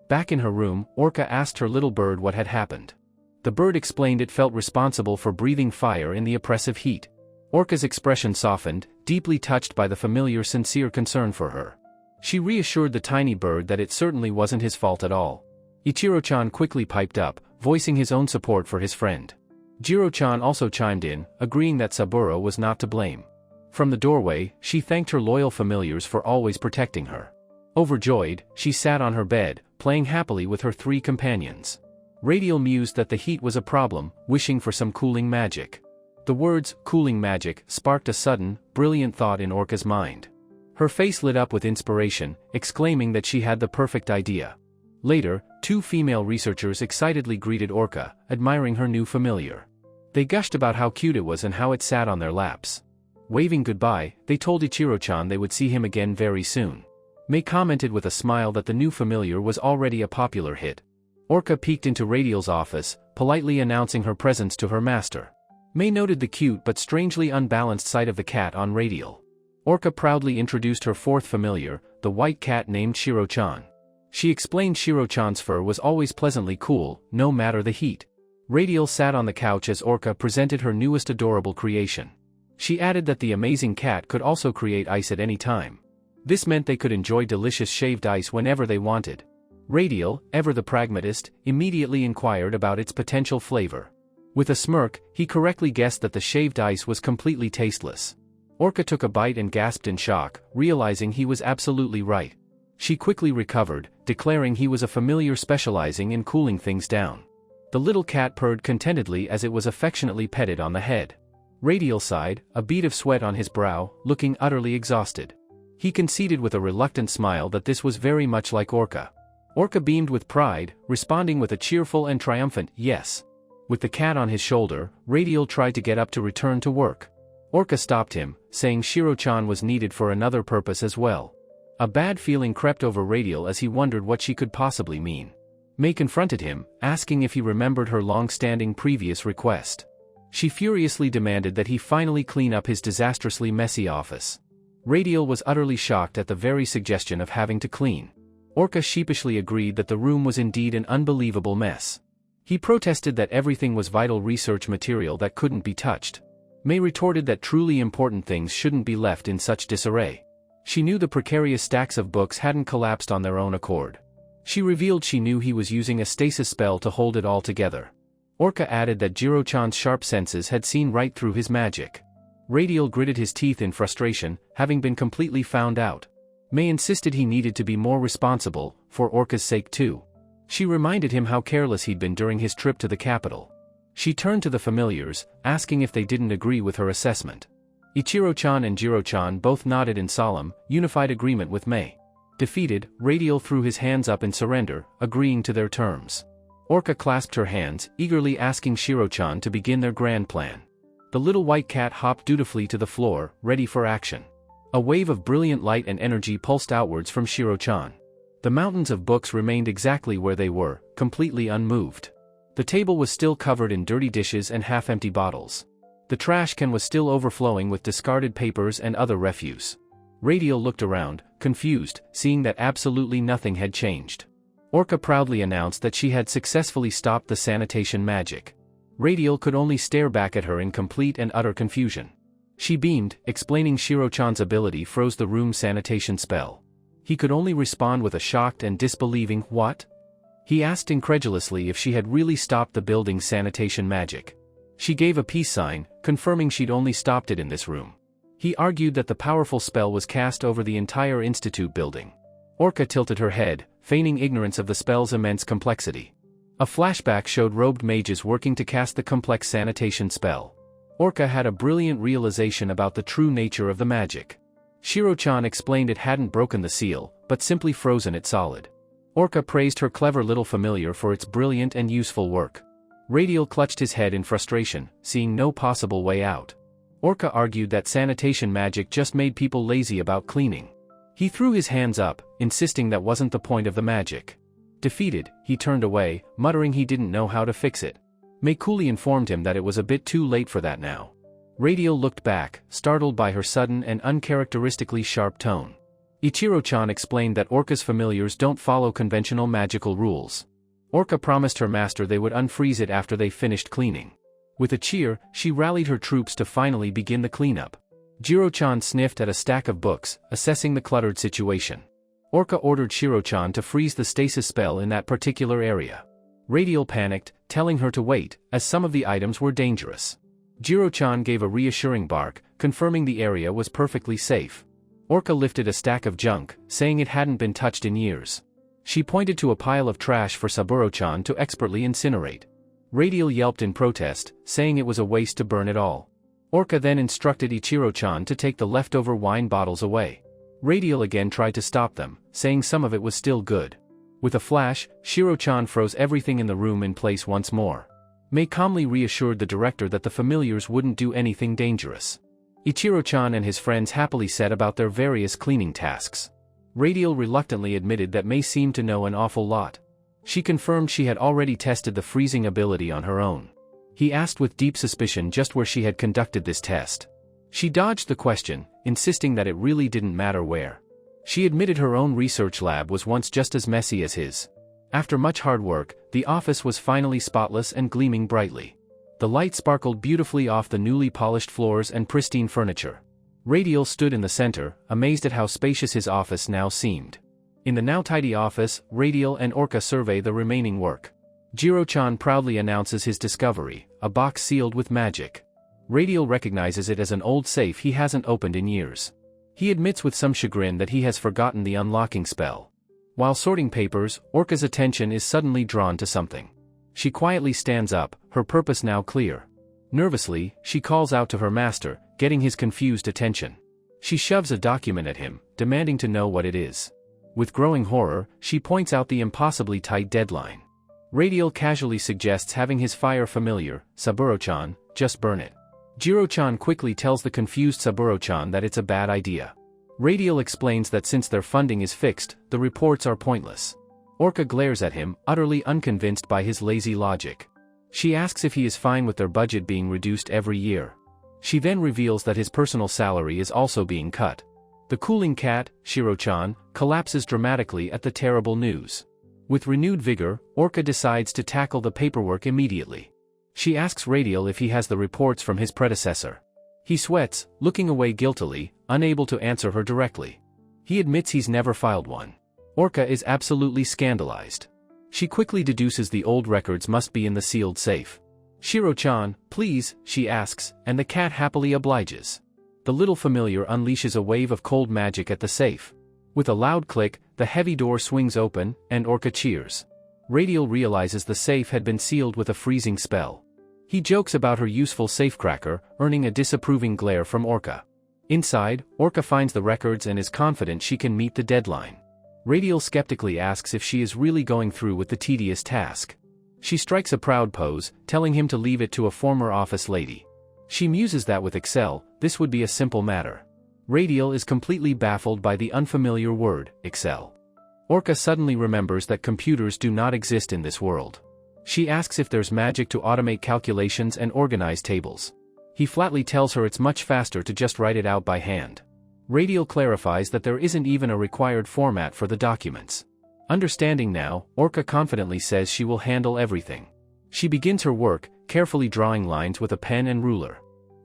Back in her room, Orca asked her little bird what had happened. The bird explained it felt responsible for breathing fire in the oppressive heat. Orca's expression softened, deeply touched by the familiar's sincere concern for her. She reassured the tiny bird that it certainly wasn't his fault at all. Ichiro-chan quickly piped up, voicing his own support for his friend. Jiro-chan also chimed in, agreeing that Saburo was not to blame. From the doorway, she thanked her loyal familiars for always protecting her. Overjoyed, she sat on her bed, playing happily with her 3 companions. Radial mused that the heat was a problem, wishing for some cooling magic. The words, cooling magic, sparked a sudden, brilliant thought in Orca's mind. Her face lit up with inspiration, exclaiming that she had the perfect idea. Later, 2 female researchers excitedly greeted Orca, admiring her new familiar. They gushed about how cute it was and how it sat on their laps. Waving goodbye, they told Ichiro-chan they would see him again very soon. Mei commented with a smile that the new familiar was already a popular hit. Orca peeked into Radial's office, politely announcing her presence to her master. Mei noted the cute but strangely unbalanced sight of the cat on Radial. Orca proudly introduced her 4th familiar, the white cat named Shiro-chan. She explained Shiro-chan's fur was always pleasantly cool, no matter the heat. Radial sat on the couch as Orca presented her newest adorable creation. She added that the amazing cat could also create ice at any time. This meant they could enjoy delicious shaved ice whenever they wanted. Radial, ever the pragmatist, immediately inquired about its potential flavor. With a smirk, he correctly guessed that the shaved ice was completely tasteless. Orca took a bite and gasped in shock, realizing he was absolutely right. She quickly recovered, declaring he was a familiar specializing in cooling things down. The little cat purred contentedly as it was affectionately petted on the head. Radial sighed, a bead of sweat on his brow, looking utterly exhausted. He conceded with a reluctant smile that this was very much like Orca. Orca beamed with pride, responding with a cheerful and triumphant yes. With the cat on his shoulder, Radial tried to get up to return to work. Orca stopped him, saying Shiro-chan was needed for another purpose as well. A bad feeling crept over Radial as he wondered what she could possibly mean. Mei confronted him, asking if he remembered her long-standing previous request. She furiously demanded that he finally clean up his disastrously messy office. Radial was utterly shocked at the very suggestion of having to clean. Orca sheepishly agreed that the room was indeed an unbelievable mess. He protested that everything was vital research material that couldn't be touched. Mei retorted that truly important things shouldn't be left in such disarray. She knew the precarious stacks of books hadn't collapsed on their own accord. She revealed she knew he was using a stasis spell to hold it all together. Orca added that Jiro-chan's sharp senses had seen right through his magic. Radial gritted his teeth in frustration, having been completely found out. Mei insisted he needed to be more responsible, for Orca's sake too. She reminded him how careless he'd been during his trip to the capital. She turned to the familiars, asking if they didn't agree with her assessment. Ichiro-chan and Jiro-chan both nodded in solemn, unified agreement with Mei. Defeated, Radial threw his hands up in surrender, agreeing to their terms. Orca clasped her hands, eagerly asking Shiro-chan to begin their grand plan. The little white cat hopped dutifully to the floor, ready for action. A wave of brilliant light and energy pulsed outwards from Shiro-chan. The mountains of books remained exactly where they were, completely unmoved. The table was still covered in dirty dishes and half-empty bottles. The trash can was still overflowing with discarded papers and other refuse. Radial looked around, confused, seeing that absolutely nothing had changed. Orca proudly announced that she had successfully stopped the sanitation magic. Radial could only stare back at her in complete and utter confusion. She beamed, explaining Shiro-chan's ability froze the room's sanitation spell. He could only respond with a shocked and disbelieving "What?" He asked incredulously if she had really stopped the building's sanitation magic. She gave a peace sign, confirming she'd only stopped it in this room. He argued that the powerful spell was cast over the entire institute building. Orca tilted her head, feigning ignorance of the spell's immense complexity. A flashback showed robed mages working to cast the complex sanitation spell. Orca had a brilliant realization about the true nature of the magic. Shiro-chan explained it hadn't broken the seal, but simply frozen it solid. Orca praised her clever little familiar for its brilliant and useful work. Radial clutched his head in frustration, seeing no possible way out. Orca argued that sanitation magic just made people lazy about cleaning. He threw his hands up, insisting that wasn't the point of the magic. Defeated, he turned away, muttering he didn't know how to fix it. Mei coolly informed him that it was a bit too late for that now. Radial looked back, startled by her sudden and uncharacteristically sharp tone. Ichiro-chan explained that Orca's familiars don't follow conventional magical rules. Orca promised her master they would unfreeze it after they finished cleaning. With a cheer, she rallied her troops to finally begin the cleanup. Jiro-chan sniffed at a stack of books, assessing the cluttered situation. Orca ordered Shiro-chan to freeze the stasis spell in that particular area. Radial panicked, telling her to wait, as some of the items were dangerous. Jiro-chan gave a reassuring bark, confirming the area was perfectly safe. Orca lifted a stack of junk, saying it hadn't been touched in years. She pointed to a pile of trash for Saburo-chan to expertly incinerate. Radial yelped in protest, saying it was a waste to burn it all. Orca then instructed Ichiro-chan to take the leftover wine bottles away. Radial again tried to stop them, saying some of it was still good. With a flash, Shiro-chan froze everything in the room in place once more. Mei calmly reassured the director that the familiars wouldn't do anything dangerous. Ichiro-chan and his friends happily set about their various cleaning tasks. Radial reluctantly admitted that Mei seemed to know an awful lot. She confirmed she had already tested the freezing ability on her own. He asked with deep suspicion just where she had conducted this test. She dodged the question, insisting that it really didn't matter where. She admitted her own research lab was once just as messy as his. After much hard work, the office was finally spotless and gleaming brightly. The light sparkled beautifully off the newly polished floors and pristine furniture. Radial stood in the center, amazed at how spacious his office now seemed. In the now tidy office, Radial and Orca survey the remaining work. Jiro-chan proudly announces his discovery, a box sealed with magic. Radial recognizes it as an old safe he hasn't opened in years. He admits with some chagrin that he has forgotten the unlocking spell. While sorting papers, Orca's attention is suddenly drawn to something. She quietly stands up, her purpose now clear. Nervously, she calls out to her master, getting his confused attention. She shoves a document at him, demanding to know what it is. With growing horror, she points out the impossibly tight deadline. Radial casually suggests having his fire familiar, Saburo-chan, just burn it. Jiro-chan quickly tells the confused Saburo-chan that it's a bad idea. Radial explains that since their funding is fixed, the reports are pointless. Orca glares at him, utterly unconvinced by his lazy logic. She asks if he is fine with their budget being reduced every year. She then reveals that his personal salary is also being cut. The cooling cat, Shiro-chan, collapses dramatically at the terrible news. With renewed vigor, Orca decides to tackle the paperwork immediately. She asks Radial if he has the reports from his predecessor. He sweats, looking away guiltily, unable to answer her directly. He admits he's never filed one. Orca is absolutely scandalized. She quickly deduces the old records must be in the sealed safe. Shiro-chan, please, she asks, and the cat happily obliges. The little familiar unleashes a wave of cold magic at the safe. With a loud click, the heavy door swings open, and Orca cheers. Radial realizes the safe had been sealed with a freezing spell. He jokes about her useful safecracker, earning a disapproving glare from Orca. Inside, Orca finds the records and is confident she can meet the deadline. Radial skeptically asks if she is really going through with the tedious task. She strikes a proud pose, telling him to leave it to a former office lady. She muses that with Excel, this would be a simple matter. Radial is completely baffled by the unfamiliar word, Excel. Orca suddenly remembers that computers do not exist in this world. She asks if there's magic to automate calculations and organize tables. He flatly tells her it's much faster to just write it out by hand. Radial clarifies that there isn't even a required format for the documents. Understanding now, Orca confidently says she will handle everything. She begins her work, carefully drawing lines with a pen and ruler.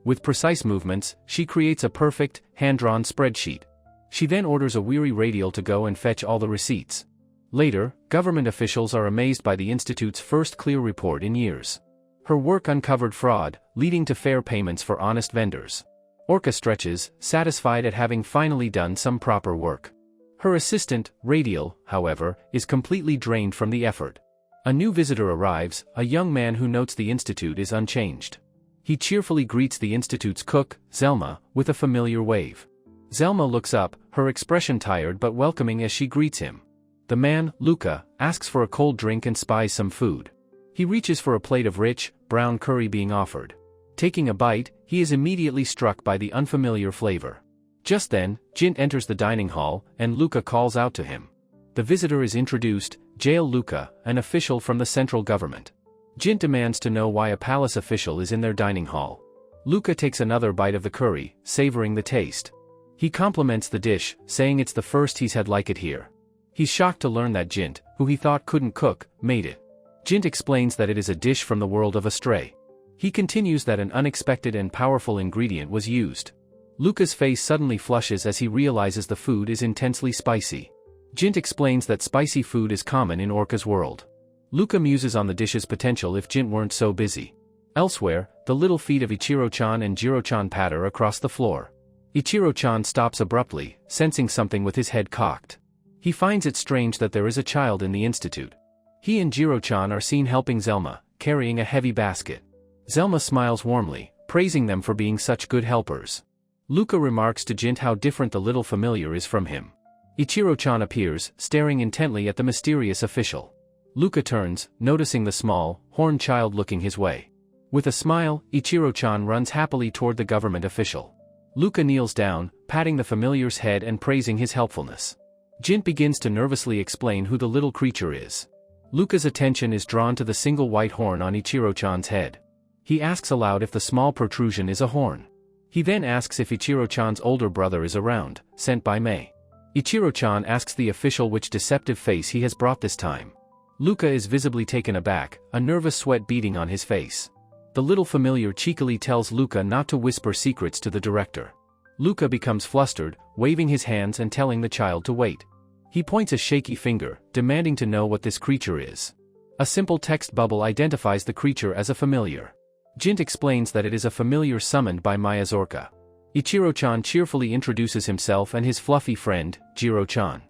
With precise movements, she creates a perfect, hand-drawn spreadsheet. She then orders a weary Radial to go and fetch all the receipts. Later, government officials are amazed by the Institute's first clear report in years. Her work uncovered fraud, leading to fair payments for honest vendors. Orca stretches, satisfied at having finally done some proper work. Her assistant, Radial, however, is completely drained from the effort. A new visitor arrives, a young man who notes the Institute is unchanged. He cheerfully greets the Institute's cook, Zelma, with a familiar wave. Zelma looks up, her expression tired but welcoming as she greets him. The man, Luca, asks for a cold drink and spies some food. He reaches for a plate of rich, brown curry being offered. Taking a bite, he is immediately struck by the unfamiliar flavor. Just then, Jint enters the dining hall, and Luca calls out to him. The visitor is introduced, Jail Luca, an official from the central government. Jint demands to know why a palace official is in their dining hall. Luca takes another bite of the curry, savoring the taste. He compliments the dish, saying it's the first he's had like it here. He's shocked to learn that Jint, who he thought couldn't cook, made it. Jint explains that it is a dish from the world of Astray. He continues that an unexpected and powerful ingredient was used. Luca's face suddenly flushes as he realizes the food is intensely spicy. Jint explains that spicy food is common in Orca's world. Luca muses on the dish's potential if Jint weren't so busy. Elsewhere, the little feet of Ichiro-chan and Jiro-chan patter across the floor. Ichiro-chan stops abruptly, sensing something with his head cocked. He finds it strange that there is a child in the institute. He and Jiro-chan are seen helping Zelma, carrying a heavy basket. Zelma smiles warmly, praising them for being such good helpers. Luca remarks to Jint how different the little familiar is from him. Ichiro-chan appears, staring intently at the mysterious official. Luca turns, noticing the small, horned child looking his way. With a smile, Ichiro-chan runs happily toward the government official. Luca kneels down, patting the familiar's head and praising his helpfulness. Jint begins to nervously explain who the little creature is. Luca's attention is drawn to the single white horn on Ichiro-chan's head. He asks aloud if the small protrusion is a horn. He then asks if Ichiro-chan's older brother is around, sent by Mei. Ichiro-chan asks the official which deceptive face he has brought this time. Luca is visibly taken aback, a nervous sweat beading on his face. The little familiar cheekily tells Luca not to whisper secrets to the director. Luca becomes flustered, waving his hands and telling the child to wait. He points a shaky finger, demanding to know what this creature is. A simple text bubble identifies the creature as a familiar. Jint explains that it is a familiar summoned by Miyazorka. Ichiro-chan cheerfully introduces himself and his fluffy friend, Jiro-chan.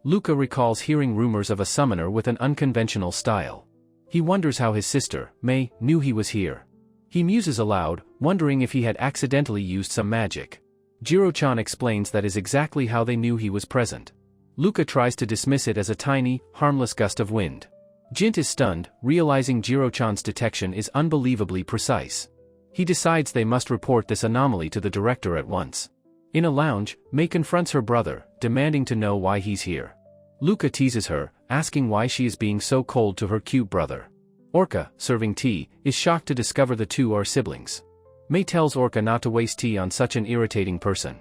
Luca recalls hearing rumors of a summoner with an unconventional style. He wonders how his sister, Mei, knew he was here. He muses aloud, wondering if he had accidentally used some magic. Jiro-chan explains that is exactly how they knew he was present. Luca tries to dismiss it as a tiny, harmless gust of wind. Jint is stunned, realizing Jiro-chan's detection is unbelievably precise. He decides they must report this anomaly to the director at once. In a lounge, Mei confronts her brother, demanding to know why he's here. Luca teases her, asking why she is being so cold to her cute brother. Orca, serving tea, is shocked to discover the two are siblings. Mei tells Orca not to waste tea on such an irritating person.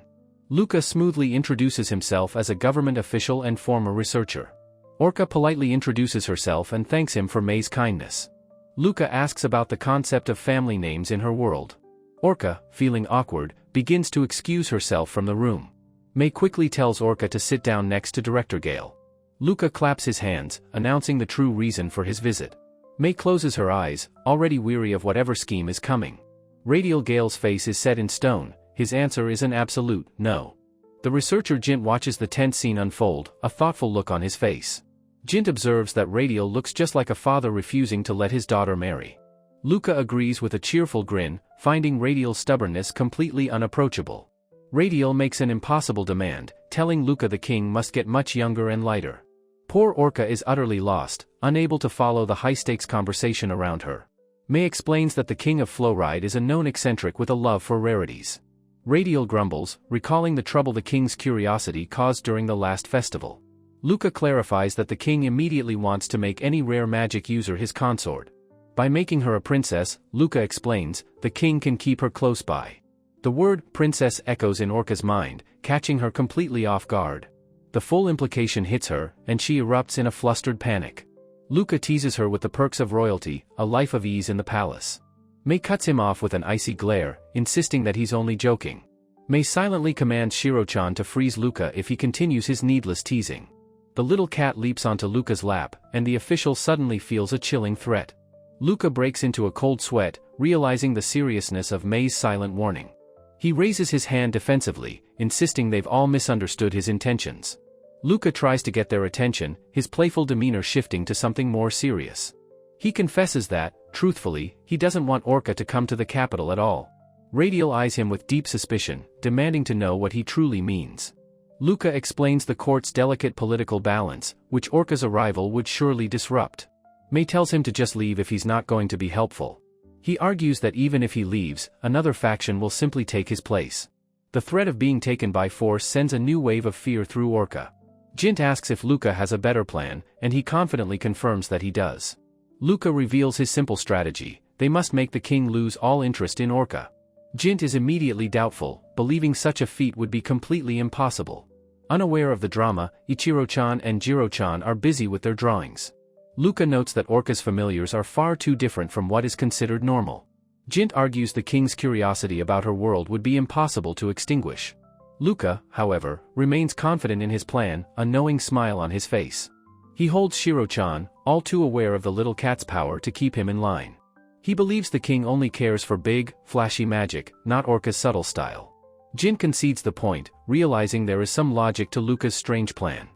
Luca smoothly introduces himself as a government official and former researcher. Orca politely introduces herself and thanks him for Mei's kindness. Luca asks about the concept of family names in her world. Orca, feeling awkward, begins to excuse herself from the room. Mei quickly tells Orca to sit down next to Director Gale. Luca claps his hands, announcing the true reason for his visit. Mei closes her eyes, already weary of whatever scheme is coming. Radial Gale's face is set in stone. His answer is an absolute no. The researcher Jint watches the tense scene unfold, a thoughtful look on his face. Jint observes that Radial looks just like a father refusing to let his daughter marry. Luca agrees with a cheerful grin, finding Radial's stubbornness completely unapproachable. Radial makes an impossible demand, telling Luca the king must get much younger and lighter. Poor Orca is utterly lost, unable to follow the high-stakes conversation around her. Mei explains that the king of Flowride is a known eccentric with a love for rarities. Radial grumbles, recalling the trouble the king's curiosity caused during the last festival. Luca clarifies that the king immediately wants to make any rare magic user his consort. By making her a princess, Luca explains, the king can keep her close by. The word princess echoes in Orca's mind, catching her completely off guard. The full implication hits her, and she erupts in a flustered panic. Luca teases her with the perks of royalty, a life of ease in the palace. Mei cuts him off with an icy glare, insisting that he's only joking. Mei silently commands Shiro-chan to freeze Luca if he continues his needless teasing. The little cat leaps onto Luca's lap, and the official suddenly feels a chilling threat. Luca breaks into a cold sweat, realizing the seriousness of Mei's silent warning. He raises his hand defensively, insisting they've all misunderstood his intentions. Luca tries to get their attention, his playful demeanor shifting to something more serious. He confesses that, truthfully, he doesn't want Orca to come to the capital at all. Radial eyes him with deep suspicion, demanding to know what he truly means. Luca explains the court's delicate political balance, which Orca's arrival would surely disrupt. May tells him to just leave if he's not going to be helpful. He argues that even if he leaves, another faction will simply take his place. The threat of being taken by force sends a new wave of fear through Orca. Jint asks if Luca has a better plan, and he confidently confirms that he does. Luca reveals his simple strategy: they must make the king lose all interest in Orca. Jint is immediately doubtful, believing such a feat would be completely impossible. Unaware of the drama, Ichiro-chan and Jiro-chan are busy with their drawings. Luca notes that Orca's familiars are far too different from what is considered normal. Jint argues the king's curiosity about her world would be impossible to extinguish. Luca, however, remains confident in his plan, a knowing smile on his face. He holds Shiro-chan, all too aware of the little cat's power to keep him in line. He believes the king only cares for big, flashy magic, not Orca's subtle style. Jin concedes the point, realizing there is some logic to Luca's strange plan.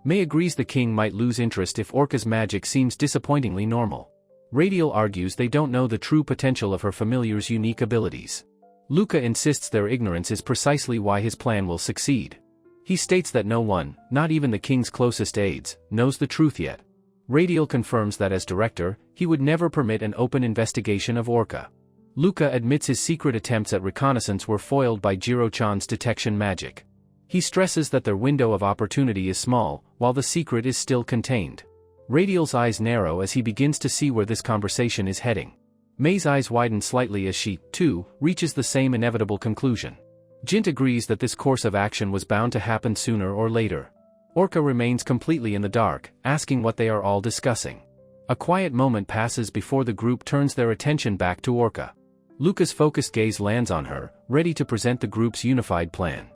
May agrees the king might lose interest if Orca's magic seems disappointingly normal. Radial argues they don't know the true potential of her familiar's unique abilities. Luca insists their ignorance is precisely why his plan will succeed. He states that no one, not even the king's closest aides, knows the truth yet. Radial confirms that as director, he would never permit an open investigation of Orca. Luca admits his secret attempts at reconnaissance were foiled by Jiro-chan's detection magic. He stresses that their window of opportunity is small, while the secret is still contained. Radial's eyes narrow as he begins to see where this conversation is heading. May's eyes widen slightly as she, too, reaches the same inevitable conclusion. Jint agrees that this course of action was bound to happen sooner or later. Orca remains completely in the dark, asking what they are all discussing. A quiet moment passes before the group turns their attention back to Orca. Luca's focused gaze lands on her, ready to present the group's unified plan.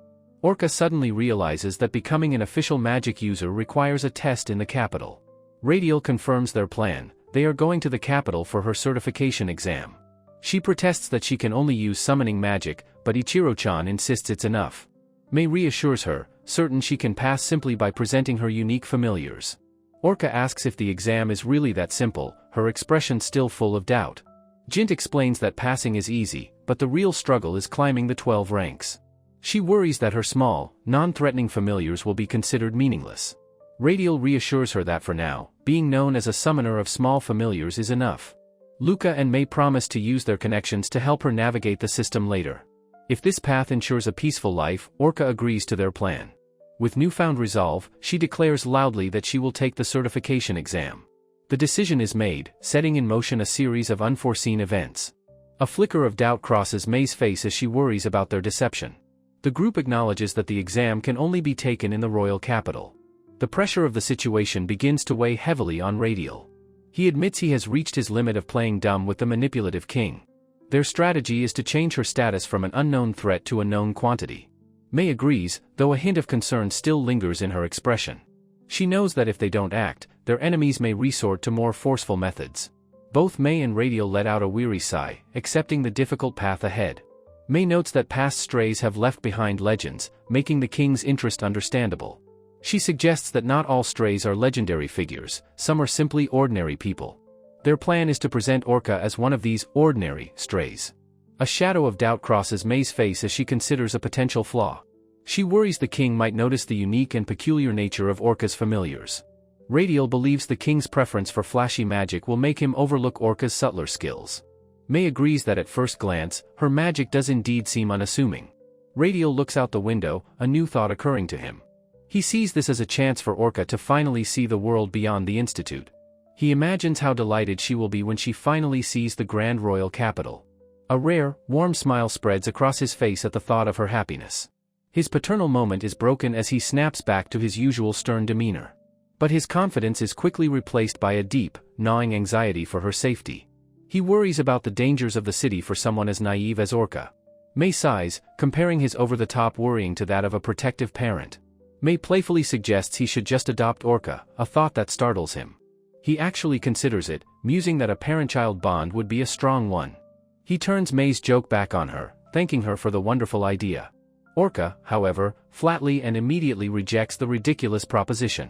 Orca suddenly realizes that becoming an official magic user requires a test in the capital. Radial confirms their plan: they are going to the capital for her certification exam. She protests that she can only use summoning magic, but Ichiro-chan insists it's enough. May reassures her, certain she can pass simply by presenting her unique familiars. Orca asks if the exam is really that simple, her expression still full of doubt. Jint explains that passing is easy, but the real struggle is climbing the 12 ranks. She worries that her small, non-threatening familiars will be considered meaningless. Radial reassures her that for now, being known as a summoner of small familiars is enough. Luca and May promise to use their connections to help her navigate the system later. If this path ensures a peaceful life, Orca agrees to their plan. With newfound resolve, she declares loudly that she will take the certification exam. The decision is made, setting in motion a series of unforeseen events. A flicker of doubt crosses May's face as she worries about their deception. The group acknowledges that the exam can only be taken in the royal capital. The pressure of the situation begins to weigh heavily on Radial. He admits he has reached his limit of playing dumb with the manipulative king. Their strategy is to change her status from an unknown threat to a known quantity. May agrees, though a hint of concern still lingers in her expression. She knows that if they don't act, their enemies may resort to more forceful methods. Both May and Radial let out a weary sigh, accepting the difficult path ahead. May notes that past strays have left behind legends, making the king's interest understandable. She suggests that not all strays are legendary figures, some are simply ordinary people. Their plan is to present Orca as one of these ordinary strays. A shadow of doubt crosses May's face as she considers a potential flaw. She worries the king might notice the unique and peculiar nature of Orca's familiars. Radial believes the king's preference for flashy magic will make him overlook Orca's subtler skills. May agrees that at first glance, her magic does indeed seem unassuming. Radial looks out the window, a new thought occurring to him. He sees this as a chance for Orca to finally see the world beyond the institute. He imagines how delighted she will be when she finally sees the grand royal capital. A rare, warm smile spreads across his face at the thought of her happiness. His paternal moment is broken as he snaps back to his usual stern demeanor. But his confidence is quickly replaced by a deep, gnawing anxiety for her safety. He worries about the dangers of the city for someone as naive as Orca. May sighs, comparing his over-the-top worrying to that of a protective parent. May playfully suggests he should just adopt Orca, a thought that startles him. He actually considers it, musing that a parent-child bond would be a strong one. He turns May's joke back on her, thanking her for the wonderful idea. Orca, however, flatly and immediately rejects the ridiculous proposition.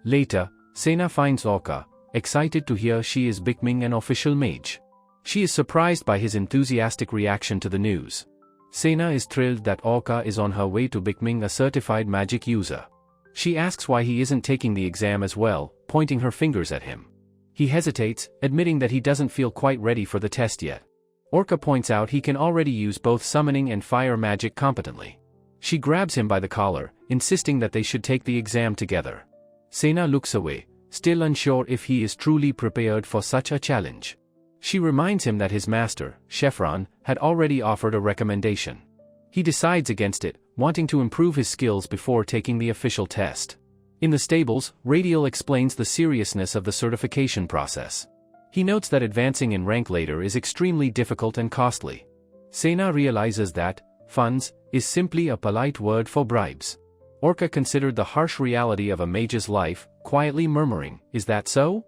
Later, Sena finds Orca, excited to hear she is becoming an official mage. She is surprised by his enthusiastic reaction to the news. Sena is thrilled that Orca is on her way to becoming a certified magic user. She asks why he isn't taking the exam as well, pointing her fingers at him. He hesitates, admitting that he doesn't feel quite ready for the test yet. Orca points out he can already use both summoning and fire magic competently. She grabs him by the collar, insisting that they should take the exam together. Sena looks away, still unsure if he is truly prepared for such a challenge. She reminds him that his master, Chevron, had already offered a recommendation. He decides against it, wanting to improve his skills before taking the official test. In the stables, Radial explains the seriousness of the certification process. He notes that advancing in rank later is extremely difficult and costly. Sena realizes that funds is simply a polite word for bribes. Orca considered the harsh reality of a mage's life, quietly murmuring, "Is that so?"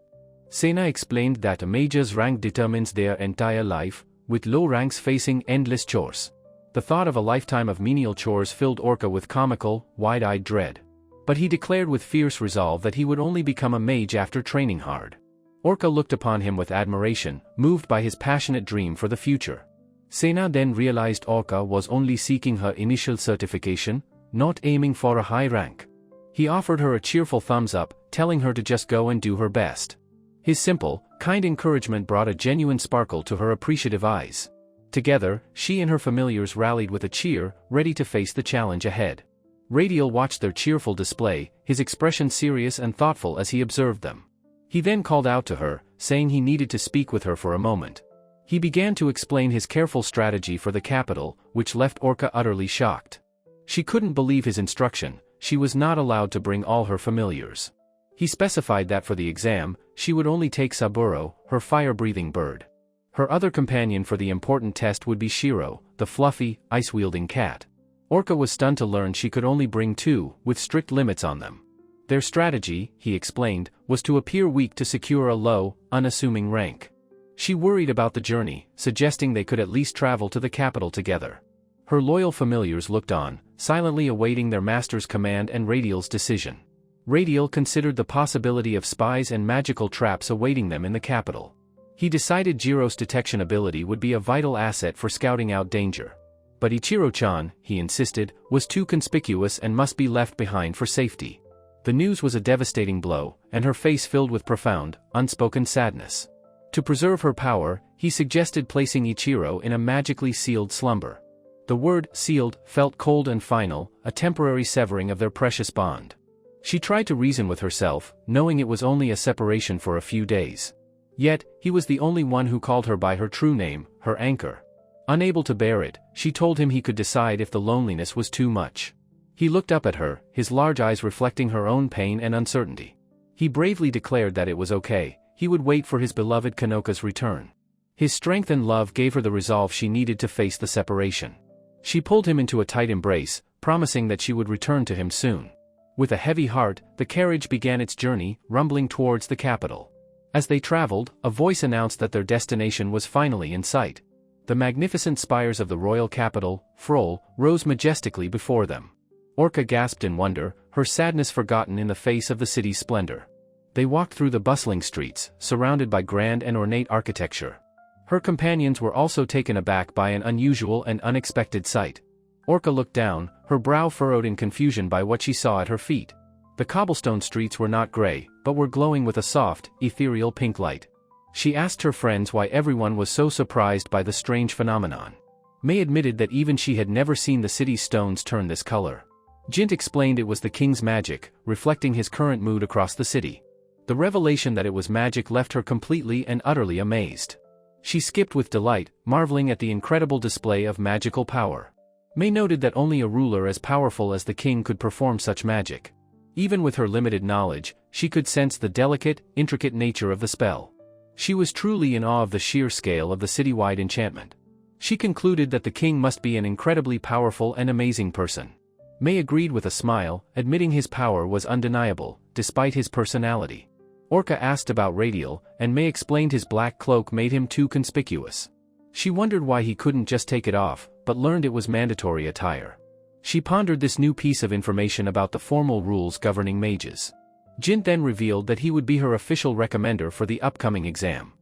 Sena explained that a mage's rank determines their entire life, with low ranks facing endless chores. The thought of a lifetime of menial chores filled Orca with comical, wide-eyed dread. But he declared with fierce resolve that he would only become a mage after training hard. Orca looked upon him with admiration, moved by his passionate dream for the future. Sena then realized Orca was only seeking her initial certification, not aiming for a high rank. He offered her a cheerful thumbs up, telling her to just go and do her best. His simple, kind encouragement brought a genuine sparkle to her appreciative eyes. Together, she and her familiars rallied with a cheer, ready to face the challenge ahead. Radial watched their cheerful display, his expression serious and thoughtful as he observed them. He then called out to her, saying he needed to speak with her for a moment. He began to explain his careful strategy for the capital, which left Orca utterly shocked. She couldn't believe his instruction. She was not allowed to bring all her familiars. He specified that for the exam, she would only take Saburo, her fire-breathing bird. Her other companion for the important test would be Shiro, the fluffy, ice-wielding cat. Orca was stunned to learn she could only bring two, with strict limits on them. Their strategy, he explained, was to appear weak to secure a low, unassuming rank. She worried about the journey, suggesting they could at least travel to the capital together. Her loyal familiars looked on, silently awaiting their master's command and Radial's decision. Radial considered the possibility of spies and magical traps awaiting them in the capital. He decided Jiro's detection ability would be a vital asset for scouting out danger. But Ichiro-chan, he insisted, was too conspicuous and must be left behind for safety. The news was a devastating blow, and her face filled with profound, unspoken sadness. To preserve her power, he suggested placing Ichiro in a magically sealed slumber. The word sealed felt cold and final, a temporary severing of their precious bond. She tried to reason with herself, knowing it was only a separation for a few days. Yet, he was the only one who called her by her true name, her anchor. Unable to bear it, she told him he could decide if the loneliness was too much. He looked up at her, his large eyes reflecting her own pain and uncertainty. He bravely declared that it was okay, he would wait for his beloved Kanoka's return. His strength and love gave her the resolve she needed to face the separation. She pulled him into a tight embrace, promising that she would return to him soon. With a heavy heart, the carriage began its journey, rumbling towards the capital. As they traveled, a voice announced that their destination was finally in sight. The magnificent spires of the royal capital, Frol, rose majestically before them. Orca gasped in wonder, her sadness forgotten in the face of the city's splendor. They walked through the bustling streets, surrounded by grand and ornate architecture. Her companions were also taken aback by an unusual and unexpected sight. Orca looked down, her brow furrowed in confusion by what she saw at her feet. The cobblestone streets were not gray, but were glowing with a soft, ethereal pink light. She asked her friends why everyone was so surprised by the strange phenomenon. May admitted that even she had never seen the city's stones turn this color. Jint explained it was the king's magic, reflecting his current mood across the city. The revelation that it was magic left her completely and utterly amazed. She skipped with delight, marveling at the incredible display of magical power. May noted that only a ruler as powerful as the king could perform such magic. Even with her limited knowledge, she could sense the delicate, intricate nature of the spell. She was truly in awe of the sheer scale of the citywide enchantment. She concluded that the king must be an incredibly powerful and amazing person. May agreed with a smile, admitting his power was undeniable, despite his personality. Orca asked about Radial, and May explained his black cloak made him too conspicuous. She wondered why he couldn't just take it off, but learned it was mandatory attire. She pondered this new piece of information about the formal rules governing mages. Jint then revealed that he would be her official recommender for the upcoming exam.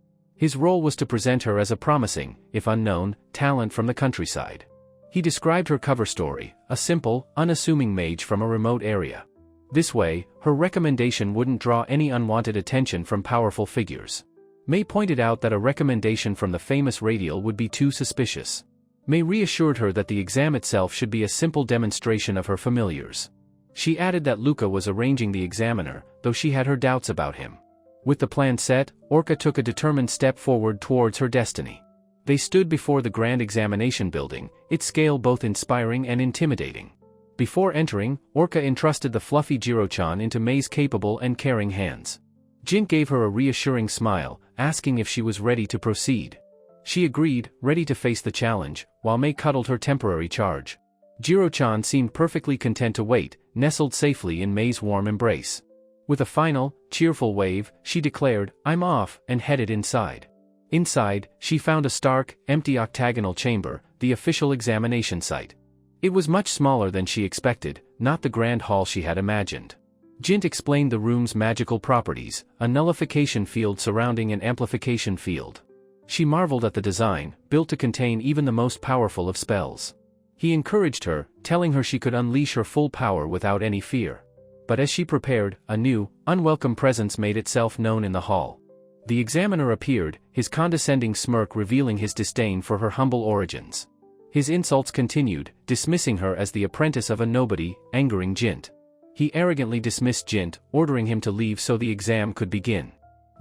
His role was to present her as a promising, if unknown, talent from the countryside. He described her cover story, a simple, unassuming mage from a remote area. This way, her recommendation wouldn't draw any unwanted attention from powerful figures. May pointed out that a recommendation from the famous radial would be too suspicious. May reassured her that the exam itself should be a simple demonstration of her familiars. She added that Luca was arranging the examiner, though she had her doubts about him. With the plan set, Orca took a determined step forward towards her destiny. They stood before the grand examination building, its scale both inspiring and intimidating. Before entering, Orca entrusted the fluffy Jiro-chan into May's capable and caring hands. Jin gave her a reassuring smile, asking if she was ready to proceed. She agreed, ready to face the challenge, while May cuddled her temporary charge. Jiro-chan seemed perfectly content to wait, nestled safely in May's warm embrace. With a final, cheerful wave, she declared, "I'm off," and headed inside. Inside, she found a stark, empty octagonal chamber, the official examination site. It was much smaller than she expected, not the grand hall she had imagined. Jint explained the room's magical properties, a nullification field surrounding an amplification field. She marveled at the design, built to contain even the most powerful of spells. He encouraged her, telling her she could unleash her full power without any fear. But as she prepared, a new, unwelcome presence made itself known in the hall. The examiner appeared, his condescending smirk revealing his disdain for her humble origins. His insults continued, dismissing her as the apprentice of a nobody, angering Jint. He arrogantly dismissed Jint, ordering him to leave so the exam could begin.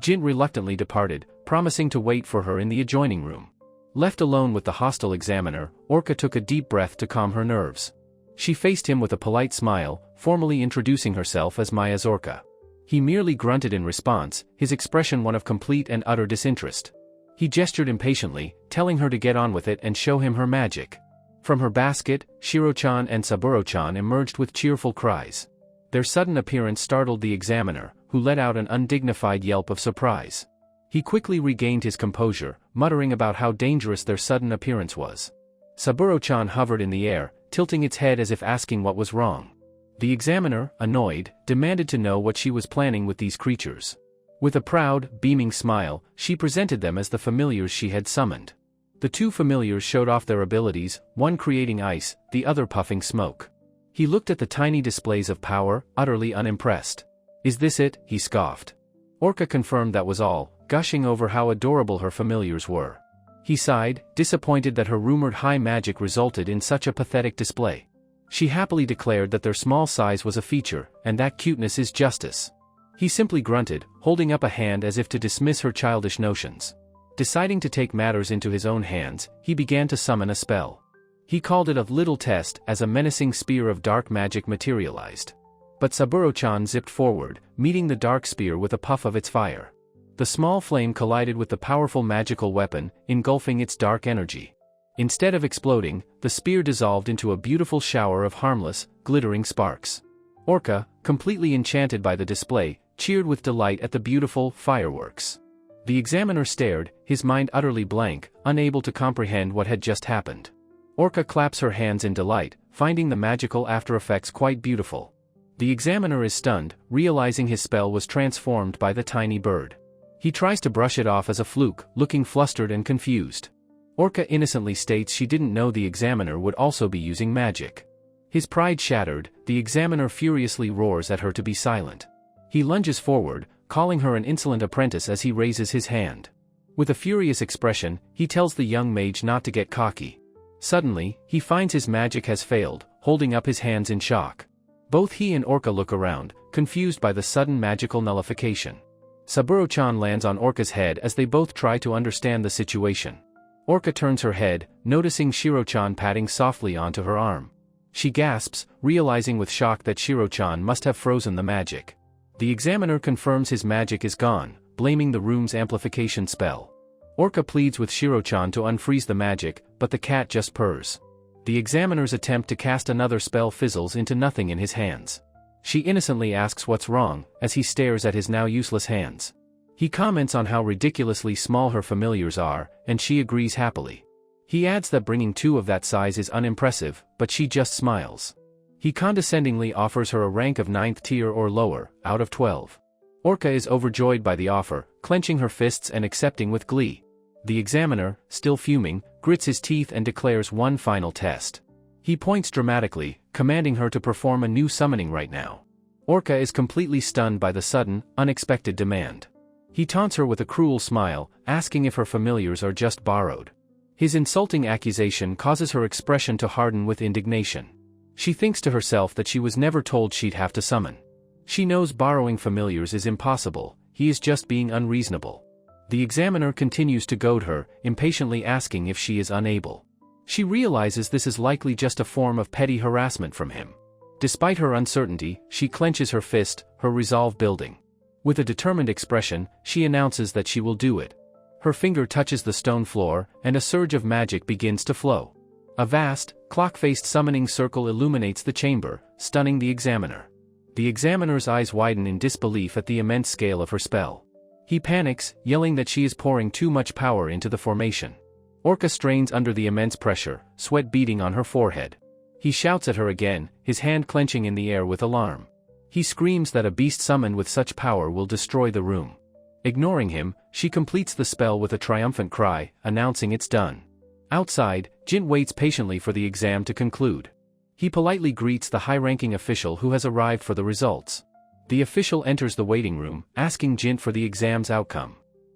Jint reluctantly departed, promising to wait for her in the adjoining room. Left alone with the hostile examiner, Orca took a deep breath to calm her nerves. She faced him with a polite smile, formally introducing herself as Maya Zorka. He merely grunted in response, his expression one of complete and utter disinterest. He gestured impatiently, telling her to get on with it and show him her magic. From her basket, Shiro-chan and Saburo-chan emerged with cheerful cries. Their sudden appearance startled the examiner, who let out an undignified yelp of surprise. He quickly regained his composure, muttering about how dangerous their sudden appearance was. Saburo-chan hovered in the air, tilting its head as if asking what was wrong. The examiner, annoyed, demanded to know what she was planning with these creatures. With a proud, beaming smile, she presented them as the familiars she had summoned. The two familiars showed off their abilities, one creating ice, the other puffing smoke. He looked at the tiny displays of power, utterly unimpressed. "Is this it?" he scoffed. Orca confirmed that was all, gushing over how adorable her familiars were. He sighed, disappointed that her rumored high magic resulted in such a pathetic display. She happily declared that their small size was a feature, and that cuteness is justice. He simply grunted, holding up a hand as if to dismiss her childish notions. Deciding to take matters into his own hands, he began to summon a spell. He called it a little test as a menacing spear of dark magic materialized. But Saburo-chan zipped forward, meeting the dark spear with a puff of its fire. The small flame collided with the powerful magical weapon, engulfing its dark energy. Instead of exploding, the spear dissolved into a beautiful shower of harmless, glittering sparks. Orca, completely enchanted by the display, cheered with delight at the beautiful fireworks. The examiner stared, his mind utterly blank, unable to comprehend what had just happened. Orca claps her hands in delight, finding the magical after effects quite beautiful. The examiner is stunned, realizing his spell was transformed by the tiny bird. He tries to brush it off as a fluke, looking flustered and confused. Orca innocently states she didn't know the examiner would also be using magic. His pride shattered, the examiner furiously roars at her to be silent. He lunges forward, calling her an insolent apprentice as he raises his hand. With a furious expression, he tells the young mage not to get cocky. Suddenly, he finds his magic has failed, holding up his hands in shock. Both he and Orca look around, confused by the sudden magical nullification. Saburo-chan lands on Orca's head as they both try to understand the situation. Orca turns her head, noticing Shiro-chan patting softly onto her arm. She gasps, realizing with shock that Shiro-chan must have frozen the magic. The examiner confirms his magic is gone, blaming the room's amplification spell. Orca pleads with Shiro-chan to unfreeze the magic, but the cat just purrs. The examiner's attempt to cast another spell fizzles into nothing in his hands. She innocently asks what's wrong, as he stares at his now useless hands. He comments on how ridiculously small her familiars are, and she agrees happily. He adds that bringing two of that size is unimpressive, but she just smiles. He condescendingly offers her a rank of 9th tier or lower, out of 12. Orca is overjoyed by the offer, clenching her fists and accepting with glee. The examiner, still fuming, grits his teeth and declares one final test. He points dramatically, commanding her to perform a new summoning right now. Orca is completely stunned by the sudden, unexpected demand. He taunts her with a cruel smile, asking if her familiars are just borrowed. His insulting accusation causes her expression to harden with indignation. She thinks to herself that she was never told she'd have to summon. She knows borrowing familiars is impossible, he is just being unreasonable. The examiner continues to goad her, impatiently asking if she is unable. She realizes this is likely just a form of petty harassment from him. Despite her uncertainty, she clenches her fist, her resolve building. With a determined expression, she announces that she will do it. Her finger touches the stone floor, and a surge of magic begins to flow. A vast, clock-faced summoning circle illuminates the chamber, stunning the examiner. The examiner's eyes widen in disbelief at the immense scale of her spell. He panics, yelling that she is pouring too much power into the formation. Orca strains under the immense pressure, sweat beading on her forehead. He shouts at her again, his hand clenching in the air with alarm. He screams that a beast summoned with such power will destroy the room. Ignoring him, she completes the spell with a triumphant cry, announcing it's done. Outside, Jint waits patiently for the exam to conclude. He politely greets the high-ranking official who has arrived for the results. The official enters the waiting room, asking Jint for the exam's outcome.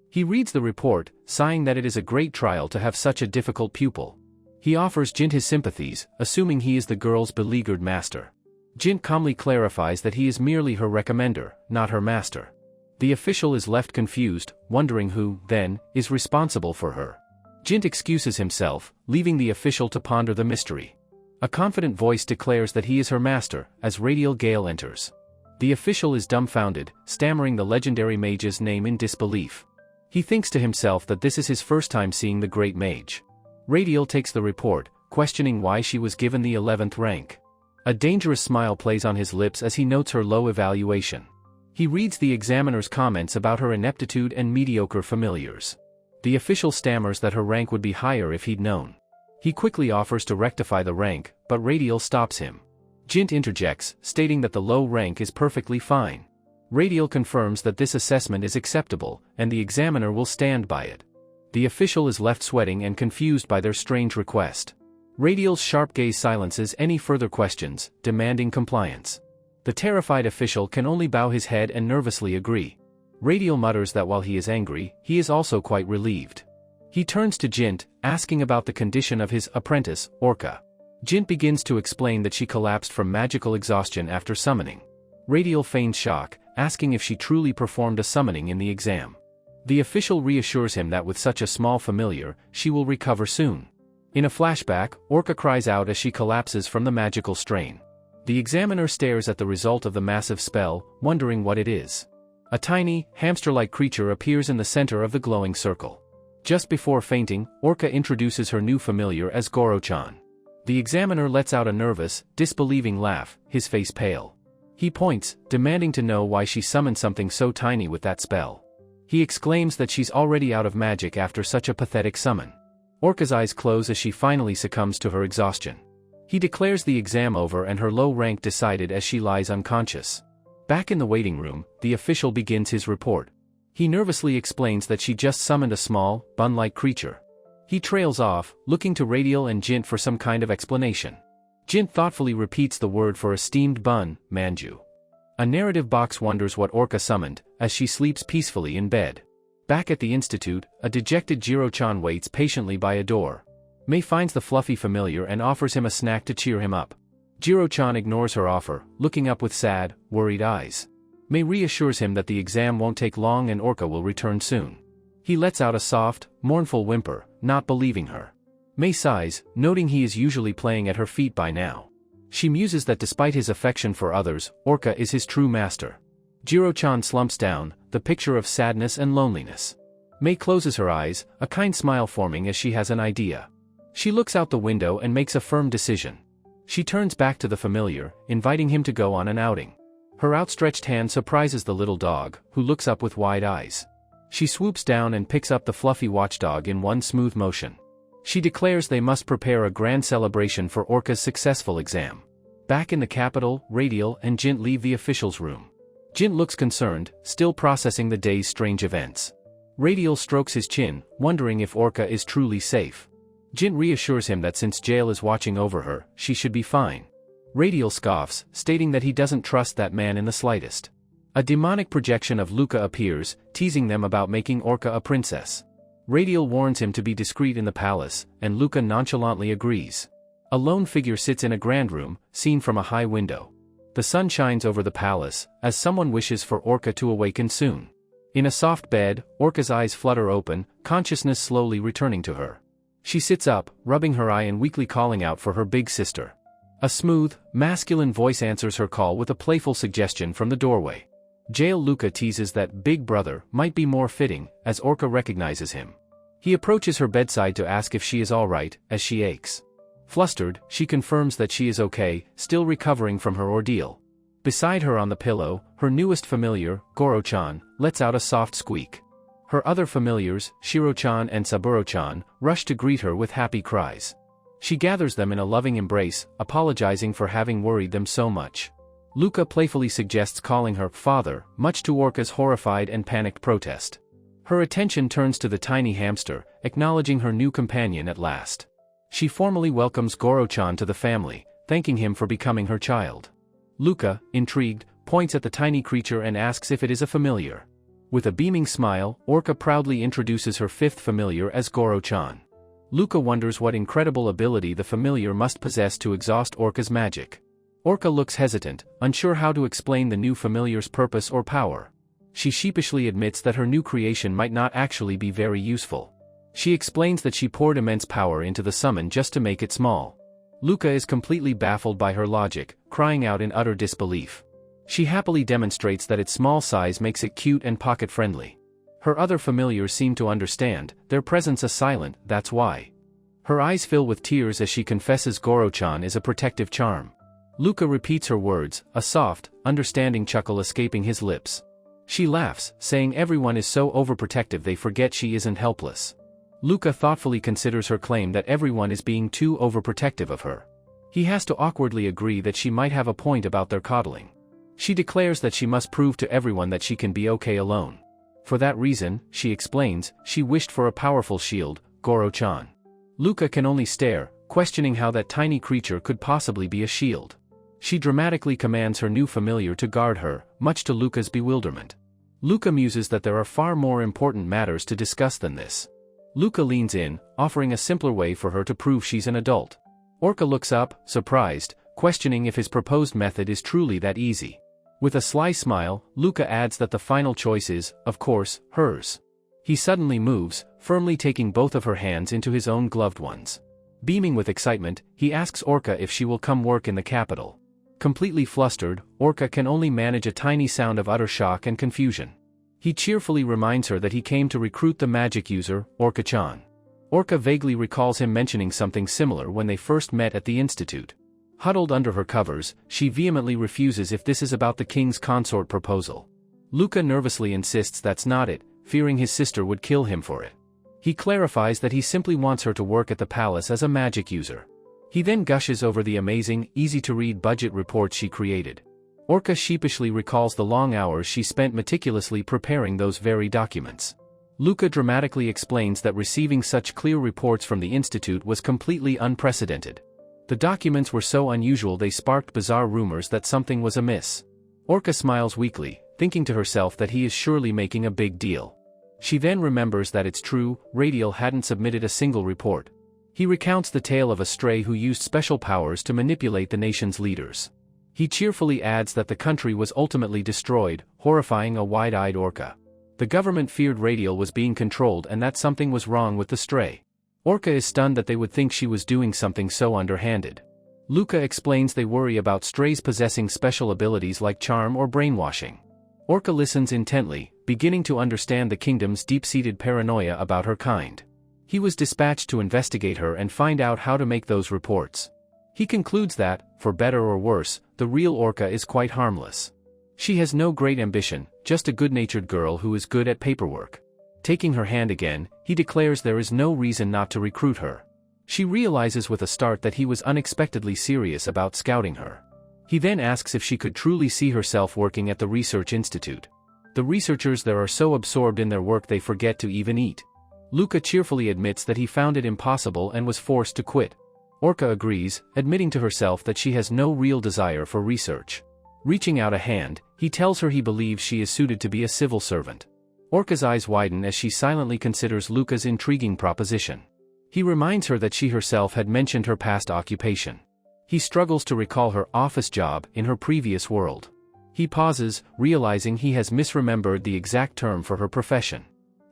He reads the report, sighing that it is a great trial to have such a difficult pupil. He offers Jint his sympathies, assuming he is the girl's beleaguered master. Jint calmly clarifies that he is merely her recommender, not her master. The official is left confused, wondering who, then, is responsible for her. Jint excuses himself, leaving the official to ponder the mystery. A confident voice declares that he is her master, as Radial Gale enters. The official is dumbfounded, stammering the legendary mage's name in disbelief. He thinks to himself that this is his first time seeing the great mage. Radial takes the report, questioning why she was given the 11th rank. A dangerous smile plays on his lips as he notes her low evaluation. He reads the examiner's comments about her ineptitude and mediocre familiars. The official stammers that her rank would be higher if he'd known. He quickly offers to rectify the rank, but Radial stops him. Jint interjects, stating that the low rank is perfectly fine. Radial confirms that this assessment is acceptable, and the examiner will stand by it. The official is left sweating and confused by their strange request. Radial's sharp gaze silences any further questions, demanding compliance. The terrified official can only bow his head and nervously agree. Radial mutters that while he is angry, he is also quite relieved. He turns to Jint, asking about the condition of his apprentice, Orca. Jint begins to explain that she collapsed from magical exhaustion after summoning. Radial feigns shock, asking if she truly performed a summoning in the exam. The official reassures him that with such a small familiar, she will recover soon. In a flashback, Orca cries out as she collapses from the magical strain. The examiner stares at the result of the massive spell, wondering what it is. A tiny, hamster-like creature appears in the center of the glowing circle. Just before fainting, Orca introduces her new familiar as Goro-chan. The examiner lets out a nervous, disbelieving laugh, his face pale. He points, demanding to know why she summoned something so tiny with that spell. He exclaims that she's already out of magic after such a pathetic summon. Orca's eyes close as she finally succumbs to her exhaustion. He declares the exam over and her low rank decided as she lies unconscious. Back in the waiting room, the official begins his report. He nervously explains that she just summoned a small, bun-like creature. He trails off, looking to Radial and Jint for some kind of explanation. Jint thoughtfully repeats the word for a steamed bun, manju. A narrative box wonders what Orca summoned, as she sleeps peacefully in bed. Back at the institute, a dejected Jiro-chan waits patiently by a door. Mei finds the fluffy familiar and offers him a snack to cheer him up. Jiro-chan ignores her offer, looking up with sad, worried eyes. Mei reassures him that the exam won't take long and Orca will return soon. He lets out a soft, mournful whimper, not believing her. Mei sighs, noting he is usually playing at her feet by now. She muses that despite his affection for others, Orca is his true master. Jiro-chan slumps down, the picture of sadness and loneliness. Mei closes her eyes, a kind smile forming as she has an idea. She looks out the window and makes a firm decision. She turns back to the familiar, inviting him to go on an outing. Her outstretched hand surprises the little dog, who looks up with wide eyes. She swoops down and picks up the fluffy watchdog in one smooth motion. She declares they must prepare a grand celebration for Orca's successful exam. Back in the capital, Radial and Jint leave the official's room. Jin looks concerned, still processing the day's strange events. Radial strokes his chin, wondering if Orca is truly safe. Jin reassures him that since Jail is watching over her, she should be fine. Radial scoffs, stating that he doesn't trust that man in the slightest. A demonic projection of Luca appears, teasing them about making Orca a princess. Radial warns him to be discreet in the palace, and Luca nonchalantly agrees. A lone figure sits in a grand room, seen from a high window. The sun shines over the palace, as someone wishes for Orca to awaken soon. In a soft bed, Orca's eyes flutter open, consciousness slowly returning to her. She sits up, rubbing her eye and weakly calling out for her big sister. A smooth, masculine voice answers her call with a playful suggestion from the doorway. Jail Luca teases that big brother might be more fitting, as Orca recognizes him. He approaches her bedside to ask if she is alright, as she aches. Flustered, she confirms that she is okay, still recovering from her ordeal. Beside her on the pillow, her newest familiar, Goro-chan, lets out a soft squeak. Her other familiars, Shiro-chan and Saburo-chan, rush to greet her with happy cries. She gathers them in a loving embrace, apologizing for having worried them so much. Luca playfully suggests calling her father, much to Orca's horrified and panicked protest. Her attention turns to the tiny hamster, acknowledging her new companion at last. She formally welcomes Goro-chan to the family, thanking him for becoming her child. Luca, intrigued, points at the tiny creature and asks if it is a familiar. With a beaming smile, Orca proudly introduces her fifth familiar as Goro-chan. Luca wonders what incredible ability the familiar must possess to exhaust Orca's magic. Orca looks hesitant, unsure how to explain the new familiar's purpose or power. She sheepishly admits that her new creation might not actually be very useful. She explains that she poured immense power into the summon just to make it small. Luca is completely baffled by her logic, crying out in utter disbelief. She happily demonstrates that its small size makes it cute and pocket-friendly. Her other familiars seem to understand, their presence is silent, that's why. Her eyes fill with tears as she confesses Goro-chan is a protective charm. Luca repeats her words, a soft, understanding chuckle escaping his lips. She laughs, saying everyone is so overprotective they forget she isn't helpless. Luca thoughtfully considers her claim that everyone is being too overprotective of her. He has to awkwardly agree that she might have a point about their coddling. She declares that she must prove to everyone that she can be okay alone. For that reason, she explains, she wished for a powerful shield, Goro-chan. Luca can only stare, questioning how that tiny creature could possibly be a shield. She dramatically commands her new familiar to guard her, much to Luca's bewilderment. Luca muses that there are far more important matters to discuss than this. Luca leans in, offering a simpler way for her to prove she's an adult. Orca looks up, surprised, questioning if his proposed method is truly that easy. With a sly smile, Luca adds that the final choice is, of course, hers. He suddenly moves, firmly taking both of her hands into his own gloved ones. Beaming with excitement, he asks Orca if she will come work in the capital. Completely flustered, Orca can only manage a tiny sound of utter shock and confusion. He cheerfully reminds her that he came to recruit the magic user, Orca-chan. Orca vaguely recalls him mentioning something similar when they first met at the institute. Huddled under her covers, she vehemently refuses if this is about the king's consort proposal. Luca nervously insists that's not it, fearing his sister would kill him for it. He clarifies that he simply wants her to work at the palace as a magic user. He then gushes over the amazing, easy-to-read budget report she created. Orca sheepishly recalls the long hours she spent meticulously preparing those very documents. Luca dramatically explains that receiving such clear reports from the institute was completely unprecedented. The documents were so unusual they sparked bizarre rumors that something was amiss. Orca smiles weakly, thinking to herself that he is surely making a big deal. She then remembers that it's true, Radial hadn't submitted a single report. He recounts the tale of a stray who used special powers to manipulate the nation's leaders. He cheerfully adds that the country was ultimately destroyed, horrifying a wide-eyed Orca. The government feared Radial was being controlled and that something was wrong with the stray. Orca is stunned that they would think she was doing something so underhanded. Luca explains they worry about strays possessing special abilities like charm or brainwashing. Orca listens intently, beginning to understand the kingdom's deep-seated paranoia about her kind. He was dispatched to investigate her and find out how to make those reports. He concludes that, for better or worse, the real Orca is quite harmless. She has no great ambition, just a good-natured girl who is good at paperwork. Taking her hand again, he declares there is no reason not to recruit her. She realizes with a start that he was unexpectedly serious about scouting her. He then asks if she could truly see herself working at the research institute. The researchers there are so absorbed in their work they forget to even eat. Luca cheerfully admits that he found it impossible and was forced to quit. Orca agrees, admitting to herself that she has no real desire for research. Reaching out a hand, he tells her he believes she is suited to be a civil servant. Orca's eyes widen as she silently considers Luca's intriguing proposition. He reminds her that she herself had mentioned her past occupation. He struggles to recall her office job in her previous world. He pauses, realizing he has misremembered the exact term for her profession.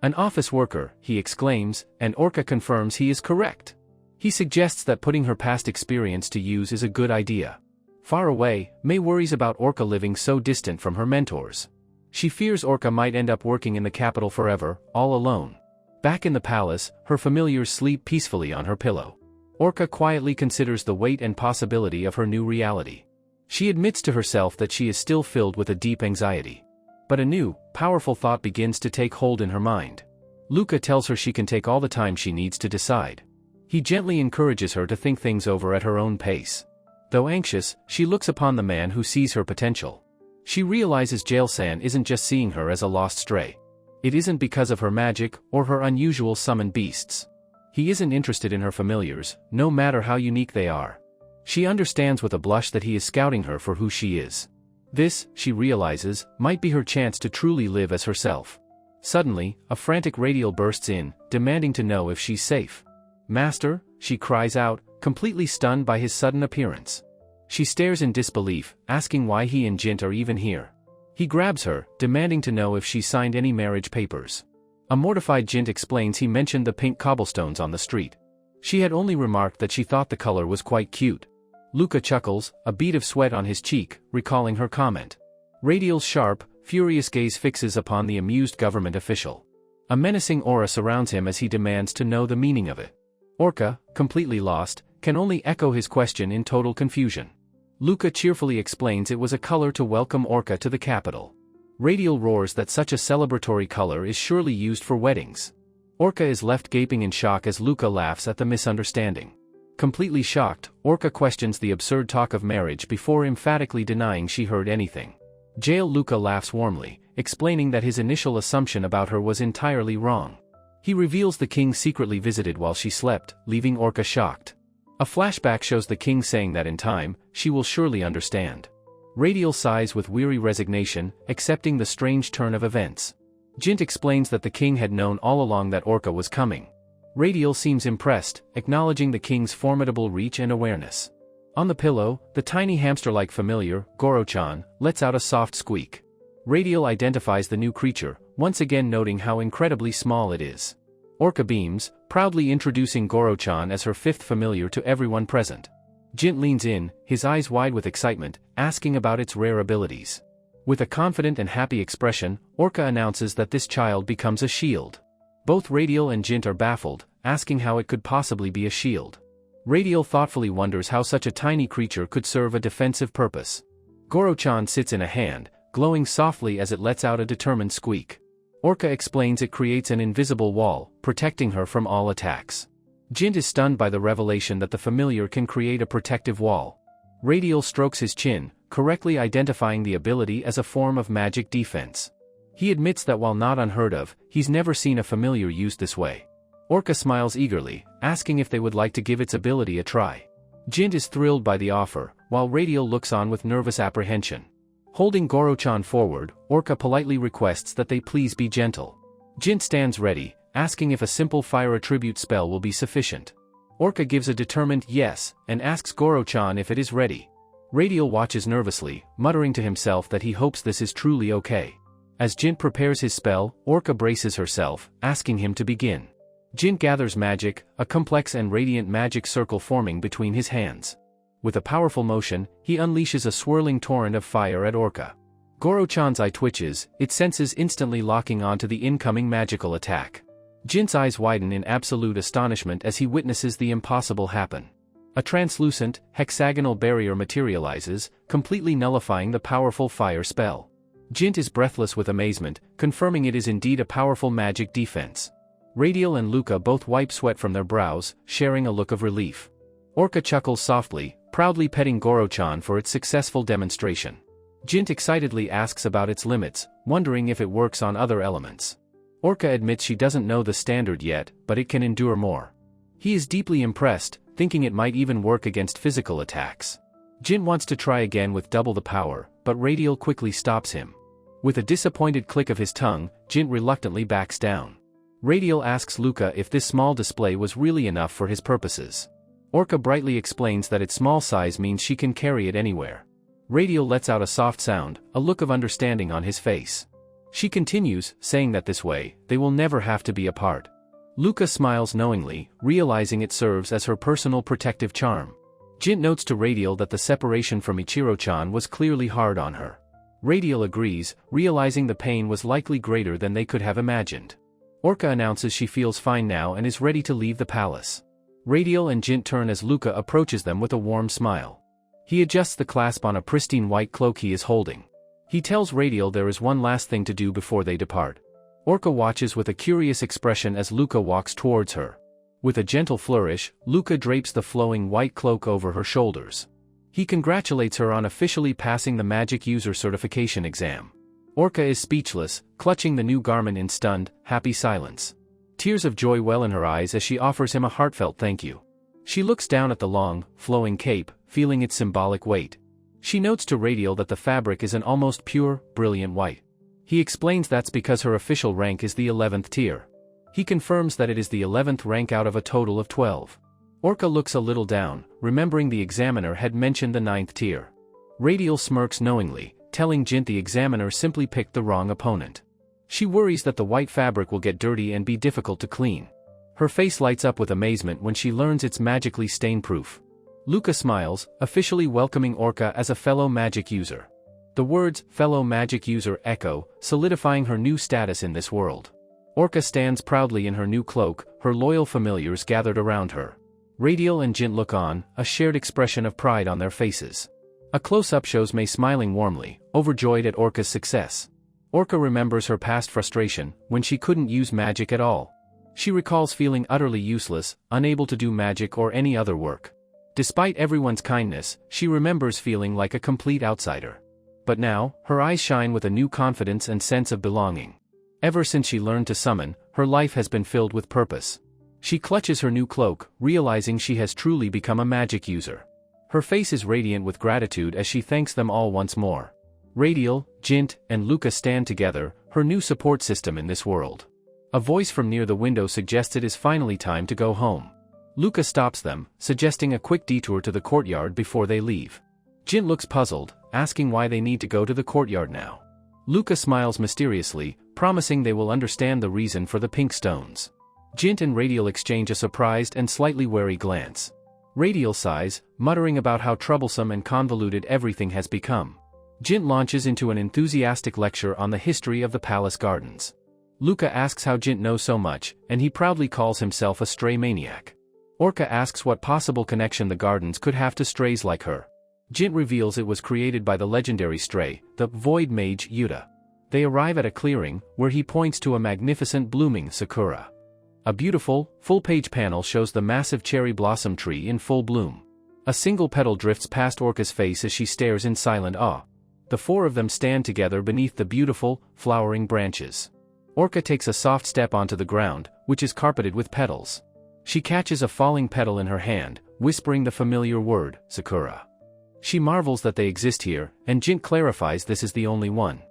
An office worker, he exclaims, and Orca confirms he is correct. He suggests that putting her past experience to use is a good idea. Far away, May worries about Orca living so distant from her mentors. She fears Orca might end up working in the capital forever, all alone. Back in the palace, her familiars sleep peacefully on her pillow. Orca quietly considers the weight and possibility of her new reality. She admits to herself that she is still filled with a deep anxiety. But a new, powerful thought begins to take hold in her mind. Luca tells her she can take all the time she needs to decide. He gently encourages her to think things over at her own pace. Though anxious, she looks upon the man who sees her potential. She realizes Jail-san isn't just seeing her as a lost stray. It isn't because of her magic or her unusual summoned beasts. He isn't interested in her familiars, no matter how unique they are. She understands with a blush that he is scouting her for who she is. This, she realizes, might be her chance to truly live as herself. Suddenly, a frantic Radial bursts in, demanding to know if she's safe. "Master," she cries out, completely stunned by his sudden appearance. She stares in disbelief, asking why he and Jint are even here. He grabs her, demanding to know if she signed any marriage papers. A mortified Jint explains he mentioned the pink cobblestones on the street. She had only remarked that she thought the color was quite cute. Luca chuckles, a bead of sweat on his cheek, recalling her comment. Radial's sharp, furious gaze fixes upon the amused government official. A menacing aura surrounds him as he demands to know the meaning of it. Orca, completely lost, can only echo his question in total confusion. Luca cheerfully explains it was a color to welcome Orca to the capital. Radial roars that such a celebratory color is surely used for weddings. Orca is left gaping in shock as Luca laughs at the misunderstanding. Completely shocked, Orca questions the absurd talk of marriage before emphatically denying she heard anything. Luca laughs warmly, explaining that his initial assumption about her was entirely wrong. He reveals the king secretly visited while she slept, leaving Orca shocked. A flashback shows the king saying that in time, she will surely understand. Radial sighs with weary resignation, accepting the strange turn of events. Jint explains that the king had known all along that Orca was coming. Radial seems impressed, acknowledging the king's formidable reach and awareness. On the pillow, the tiny hamster-like familiar, Goro-chan, lets out a soft squeak. Radial identifies the new creature, once again noting how incredibly small it is. Orca beams, proudly introducing Goro-chan as her fifth familiar to everyone present. Jint leans in, his eyes wide with excitement, asking about its rare abilities. With a confident and happy expression, Orca announces that this child becomes a shield. Both Radial and Jint are baffled, asking how it could possibly be a shield. Radial thoughtfully wonders how such a tiny creature could serve a defensive purpose. Goro-chan sits in a hand, glowing softly as it lets out a determined squeak. Orca explains it creates an invisible wall, protecting her from all attacks. Jint is stunned by the revelation that the familiar can create a protective wall. Radial strokes his chin, correctly identifying the ability as a form of magic defense. He admits that while not unheard of, he's never seen a familiar used this way. Orca smiles eagerly, asking if they would like to give its ability a try. Jint is thrilled by the offer, while Radial looks on with nervous apprehension. Holding Goro-chan forward, Orca politely requests that they please be gentle. Jint stands ready, asking if a simple fire attribute spell will be sufficient. Orca gives a determined yes, and asks Goro-chan if it is ready. Radial watches nervously, muttering to himself that he hopes this is truly okay. As Jint prepares his spell, Orca braces herself, asking him to begin. Jint gathers magic, a complex and radiant magic circle forming between his hands. With a powerful motion, he unleashes a swirling torrent of fire at Orca. Goro-chan's eye twitches, its senses instantly locking onto the incoming magical attack. Jint's eyes widen in absolute astonishment as he witnesses the impossible happen. A translucent, hexagonal barrier materializes, completely nullifying the powerful fire spell. Jint is breathless with amazement, confirming it is indeed a powerful magic defense. Radial and Luca both wipe sweat from their brows, sharing a look of relief. Orca chuckles softly, proudly petting Goro-chan for its successful demonstration. Jint excitedly asks about its limits, wondering if it works on other elements. Orca admits she doesn't know the standard yet, but it can endure more. He is deeply impressed, thinking it might even work against physical attacks. Jint wants to try again with double the power, but Radial quickly stops him. With a disappointed click of his tongue, Jint reluctantly backs down. Radial asks Luca if this small display was really enough for his purposes. Orca brightly explains that its small size means she can carry it anywhere. Radial lets out a soft sound, a look of understanding on his face. She continues, saying that this way, they will never have to be apart. Luca smiles knowingly, realizing it serves as her personal protective charm. Jint notes to Radial that the separation from Ichiro-chan was clearly hard on her. Radial agrees, realizing the pain was likely greater than they could have imagined. Orca announces she feels fine now and is ready to leave the palace. Radial and Jint turn as Luca approaches them with a warm smile. He adjusts the clasp on a pristine white cloak he is holding. He tells Radial there is one last thing to do before they depart. Orca watches with a curious expression as Luca walks towards her. With a gentle flourish, Luca drapes the flowing white cloak over her shoulders. He congratulates her on officially passing the magic user certification exam. Orca is speechless, clutching the new garment in stunned, happy silence. Tears of joy well in her eyes as she offers him a heartfelt thank you. She looks down at the long, flowing cape, feeling its symbolic weight. She notes to Radial that the fabric is an almost pure, brilliant white. He explains that's because her official rank is the 11th tier. He confirms that it is the 11th rank out of a total of 12. Orca looks a little down, remembering the examiner had mentioned the 9th tier. Radial smirks knowingly, telling Jint the examiner simply picked the wrong opponent. She worries that the white fabric will get dirty and be difficult to clean. Her face lights up with amazement when she learns it's magically stain-proof. Luca smiles, officially welcoming Orca as a fellow magic user. The words, fellow magic user, echo, solidifying her new status in this world. Orca stands proudly in her new cloak, her loyal familiars gathered around her. Radial and Jint look on, a shared expression of pride on their faces. A close-up shows May smiling warmly, overjoyed at Orca's success. Orca remembers her past frustration, when she couldn't use magic at all. She recalls feeling utterly useless, unable to do magic or any other work. Despite everyone's kindness, she remembers feeling like a complete outsider. But now, her eyes shine with a new confidence and sense of belonging. Ever since she learned to summon, her life has been filled with purpose. She clutches her new cloak, realizing she has truly become a magic user. Her face is radiant with gratitude as she thanks them all once more. Radial, Jint, and Luca stand together, her new support system in this world. A voice from near the window suggests it is finally time to go home. Luca stops them, suggesting a quick detour to the courtyard before they leave. Jint looks puzzled, asking why they need to go to the courtyard now. Luca smiles mysteriously, promising they will understand the reason for the pink stones. Jint and Radial exchange a surprised and slightly wary glance. Radial sighs, muttering about how troublesome and convoluted everything has become. Jint launches into an enthusiastic lecture on the history of the palace gardens. Luca asks how Jint knows so much, and he proudly calls himself a stray maniac. Orca asks what possible connection the gardens could have to strays like her. Jint reveals it was created by the legendary stray, the void mage Yuta. They arrive at a clearing, where he points to a magnificent blooming sakura. A beautiful, full-page panel shows the massive cherry blossom tree in full bloom. A single petal drifts past Orca's face as she stares in silent awe. The four of them stand together beneath the beautiful, flowering branches. Orca takes a soft step onto the ground, which is carpeted with petals. She catches a falling petal in her hand, whispering the familiar word, Sakura. She marvels that they exist here, and Jint clarifies this is the only one.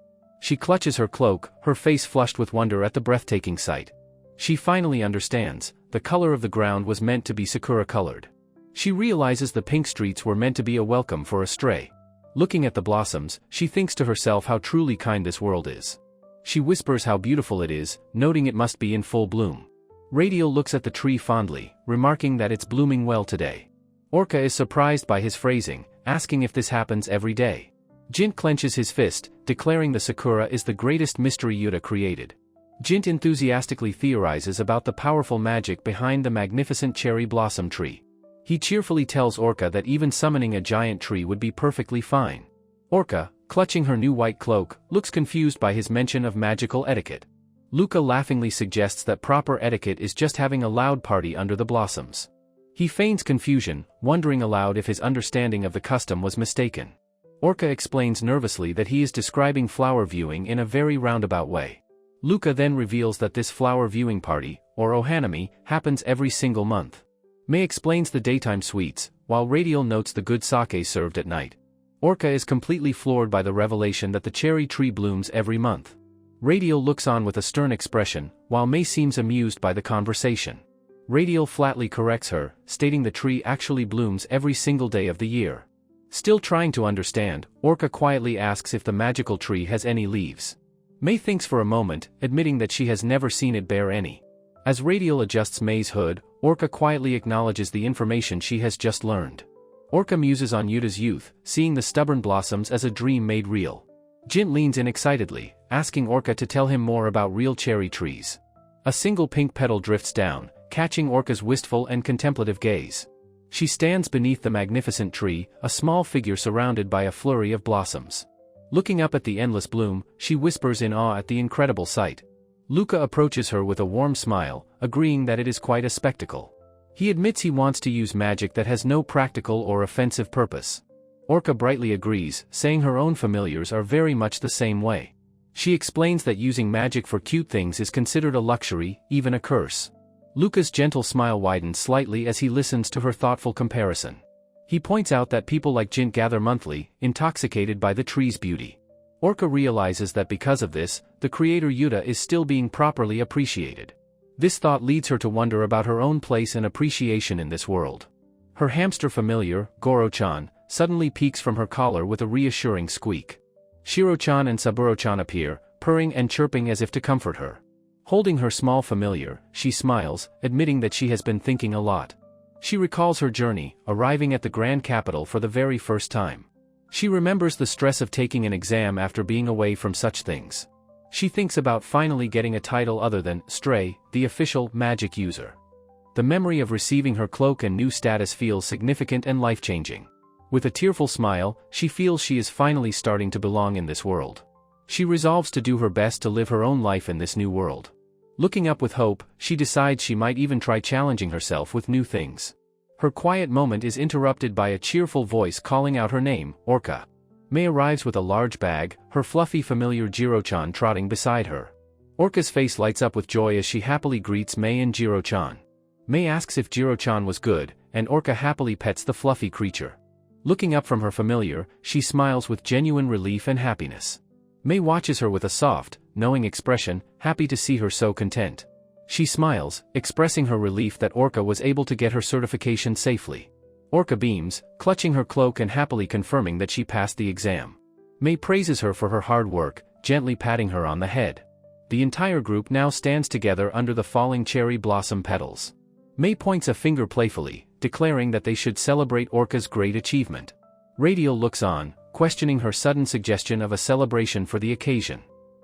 She clutches her cloak, her face flushed with wonder at the breathtaking sight. She finally understands, the color of the ground was meant to be Sakura-colored. She realizes the pink streets were meant to be a welcome for a stray. Looking at the blossoms, she thinks to herself how truly kind this world is. She whispers how beautiful it is, noting it must be in full bloom. Radial looks at the tree fondly, remarking that it's blooming well today. Orca is surprised by his phrasing, asking if this happens every day. Jint clenches his fist, declaring the Sakura is the greatest mystery Yuta created. Jint enthusiastically theorizes about the powerful magic behind the magnificent cherry blossom tree. He cheerfully tells Orca that even summoning a giant tree would be perfectly fine. Orca, clutching her new white cloak, looks confused by his mention of magical etiquette. Luca laughingly suggests that proper etiquette is just having a loud party under the blossoms. He feigns confusion, wondering aloud if his understanding of the custom was mistaken. Orca explains nervously that he is describing flower viewing in a very roundabout way. Luca then reveals that this flower viewing party, or ohanami, happens every single month. Mei explains the daytime sweets, while Radial notes the good sake served at night. Orca is completely floored by the revelation that the cherry tree blooms every month. Radial looks on with a stern expression, while Mei seems amused by the conversation. Radial flatly corrects her, stating the tree actually blooms every single day of the year. Still trying to understand, Orca quietly asks if the magical tree has any leaves. Mei thinks for a moment, admitting that she has never seen it bear any. As Radial adjusts Mei's hood, Orca quietly acknowledges the information she has just learned. Orca muses on Yuta's youth, seeing the stubborn blossoms as a dream made real. Jint leans in excitedly, asking Orca to tell him more about real cherry trees. A single pink petal drifts down, catching Orca's wistful and contemplative gaze. She stands beneath the magnificent tree, a small figure surrounded by a flurry of blossoms. Looking up at the endless bloom, she whispers in awe at the incredible sight. Luca approaches her with a warm smile, agreeing that it is quite a spectacle. He admits he wants to use magic that has no practical or offensive purpose. Orca brightly agrees, saying her own familiars are very much the same way. She explains that using magic for cute things is considered a luxury, even a curse. Luca's gentle smile widens slightly as he listens to her thoughtful comparison. He points out that people like Jint gather monthly, intoxicated by the tree's beauty. Orca realizes that because of this, the creator Yuta is still being properly appreciated. This thought leads her to wonder about her own place and appreciation in this world. Her hamster familiar, Goro-chan, suddenly peeks from her collar with a reassuring squeak. Shiro-chan and Saburo-chan appear, purring and chirping as if to comfort her. Holding her small familiar, she smiles, admitting that she has been thinking a lot. She recalls her journey, arriving at the grand capital for the very first time. She remembers the stress of taking an exam after being away from such things. She thinks about finally getting a title other than Stray, the official magic user. The memory of receiving her cloak and new status feels significant and life-changing. With a tearful smile, she feels she is finally starting to belong in this world. She resolves to do her best to live her own life in this new world. Looking up with hope, she decides she might even try challenging herself with new things. Her quiet moment is interrupted by a cheerful voice calling out her name, Orca. Mei arrives with a large bag, her fluffy familiar Jiro-chan trotting beside her. Orca's face lights up with joy as she happily greets Mei and Jiro-chan. Mei asks if Jiro-chan was good, and Orca happily pets the fluffy creature. Looking up from her familiar, she smiles with genuine relief and happiness. Mei watches her with a soft, knowing expression, happy to see her so content. She smiles, expressing her relief that Orca was able to get her certification safely. Orca beams, clutching her cloak and happily confirming that she passed the exam. Mei praises her for her hard work, gently patting her on the head. The entire group now stands together under the falling cherry blossom petals. Mei points a finger playfully, declaring that they should celebrate Orca's great achievement. Radial looks on, questioning her sudden suggestion of a celebration for the occasion.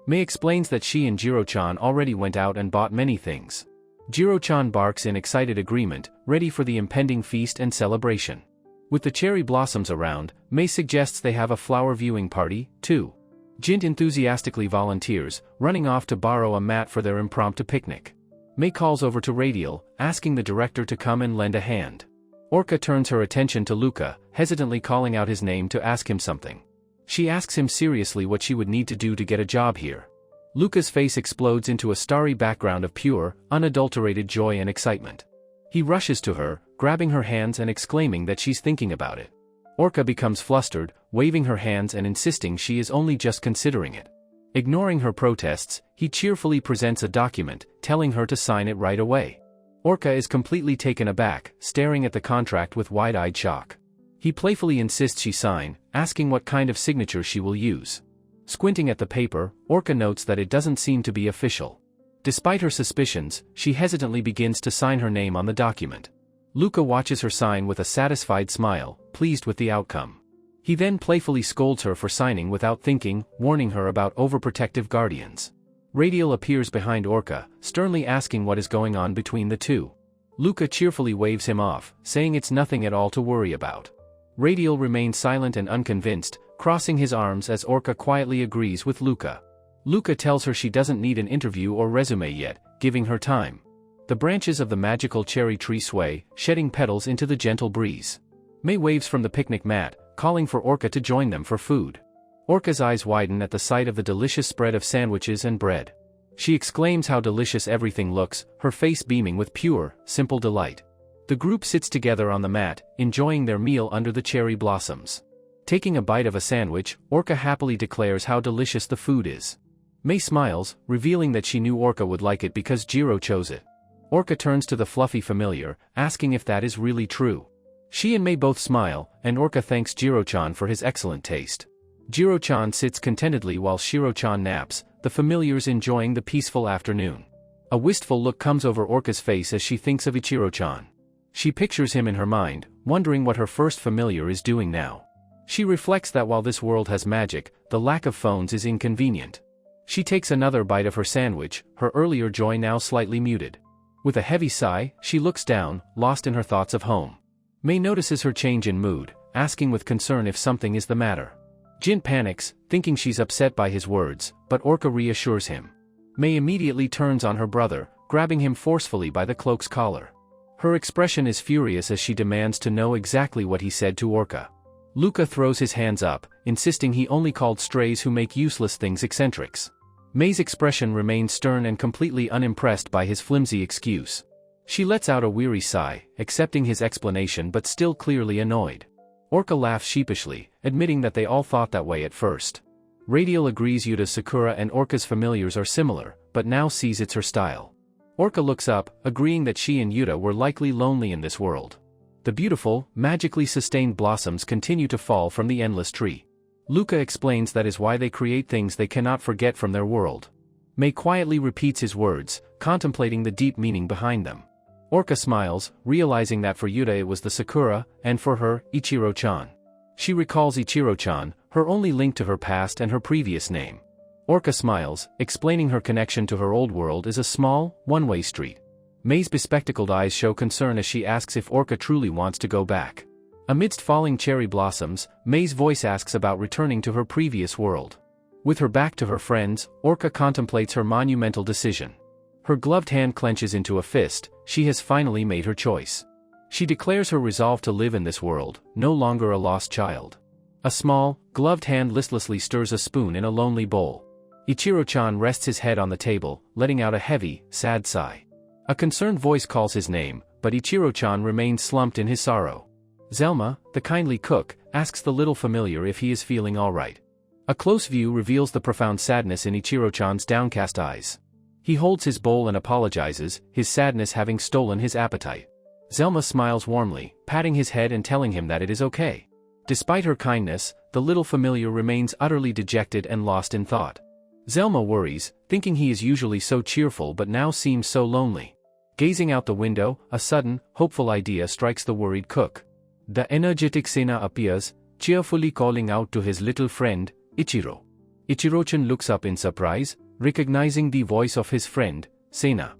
Mei explains that she and Jiro-chan already went out and bought many things. Jiro-chan barks in excited agreement, ready for the impending feast and celebration. With the cherry blossoms around, Mei suggests they have a flower viewing party, too. Jint enthusiastically volunteers, running off to borrow a mat for their impromptu picnic. Mei calls over to Radial, asking the director to come and lend a hand. Orca turns her attention to Luca, hesitantly calling out his name to ask him something. She asks him seriously what she would need to do to get a job here. Luca's face explodes into a starry background of pure, unadulterated joy and excitement. He rushes to her, grabbing her hands and exclaiming that she's thinking about it. Orca becomes flustered, waving her hands and insisting she is only just considering it. Ignoring her protests, he cheerfully presents a document, telling her to sign it right away. Orca is completely taken aback, staring at the contract with wide-eyed shock. He playfully insists she sign, asking what kind of signature she will use. Squinting at the paper, Orca notes that it doesn't seem to be official. Despite her suspicions, she hesitantly begins to sign her name on the document. Luca watches her sign with a satisfied smile, pleased with the outcome. He then playfully scolds her for signing without thinking, warning her about overprotective guardians. Radial appears behind Orca, sternly asking what is going on between the two. Luca cheerfully waves him off, saying it's nothing at all to worry about. Radial remains silent and unconvinced, crossing his arms as Orca quietly agrees with Luca. Luca tells her she doesn't need an interview or resume yet, giving her time. The branches of the magical cherry tree sway, shedding petals into the gentle breeze. May waves from the picnic mat, calling for Orca to join them for food. Orca's eyes widen at the sight of the delicious spread of sandwiches and bread. She exclaims how delicious everything looks, her face beaming with pure, simple delight. The group sits together on the mat, enjoying their meal under the cherry blossoms. Taking a bite of a sandwich, Orca happily declares how delicious the food is. May smiles, revealing that she knew Orca would like it because Jiro chose it. Orca turns to the fluffy familiar, asking if that is really true. She and May both smile, and Orca thanks Jiro-chan for his excellent taste. Jiro-chan sits contentedly while Shiro-chan naps, the familiars enjoying the peaceful afternoon. A wistful look comes over Orca's face as she thinks of Ichiro-chan. She pictures him in her mind, wondering what her first familiar is doing now. She reflects that while this world has magic, the lack of phones is inconvenient. She takes another bite of her sandwich, her earlier joy now slightly muted. With a heavy sigh, she looks down, lost in her thoughts of home. May notices her change in mood, asking with concern if something is the matter. Jin panics, thinking she's upset by his words, but Orca reassures him. May immediately turns on her brother, grabbing him forcefully by the cloak's collar. Her expression is furious as she demands to know exactly what he said to Orca. Luca throws his hands up, insisting he only called strays who make useless things eccentrics. May's expression remains stern and completely unimpressed by his flimsy excuse. She lets out a weary sigh, accepting his explanation but still clearly annoyed. Orca laughs sheepishly, admitting that they all thought that way at first. Radial agrees Yuta's Sakura and Orca's familiars are similar, but now sees it's her style. Orca looks up, agreeing that she and Yuta were likely lonely in this world. The beautiful, magically sustained blossoms continue to fall from the endless tree. Luca explains that is why they create things they cannot forget from their world. May quietly repeats his words, contemplating the deep meaning behind them. Orca smiles, realizing that for Yuta it was the Sakura, and for her, Ichiro-chan. She recalls Ichiro-chan, her only link to her past and her previous name. Orca smiles, explaining her connection to her old world is a small, one-way street. May's bespectacled eyes show concern as she asks if Orca truly wants to go back. Amidst falling cherry blossoms, May's voice asks about returning to her previous world. With her back to her friends, Orca contemplates her monumental decision. Her gloved hand clenches into a fist, she has finally made her choice. She declares her resolve to live in this world, no longer a lost child. A small, gloved hand listlessly stirs a spoon in a lonely bowl. Ichiro-chan rests his head on the table, letting out a heavy, sad sigh. A concerned voice calls his name, but Ichiro-chan remains slumped in his sorrow. Zelma, the kindly cook, asks the little familiar if he is feeling alright. A close view reveals the profound sadness in Ichiro-chan's downcast eyes. He holds his bowl and apologizes, his sadness having stolen his appetite. Zelma smiles warmly, patting his head and telling him that it is okay. Despite her kindness, the little familiar remains utterly dejected and lost in thought. Zelma worries, thinking he is usually so cheerful but now seems so lonely. Gazing out the window, a sudden, hopeful idea strikes the worried cook. The energetic Sena appears, cheerfully calling out to his little friend, Ichiro. Ichiro-chan looks up in surprise, recognizing the voice of his friend, Sena.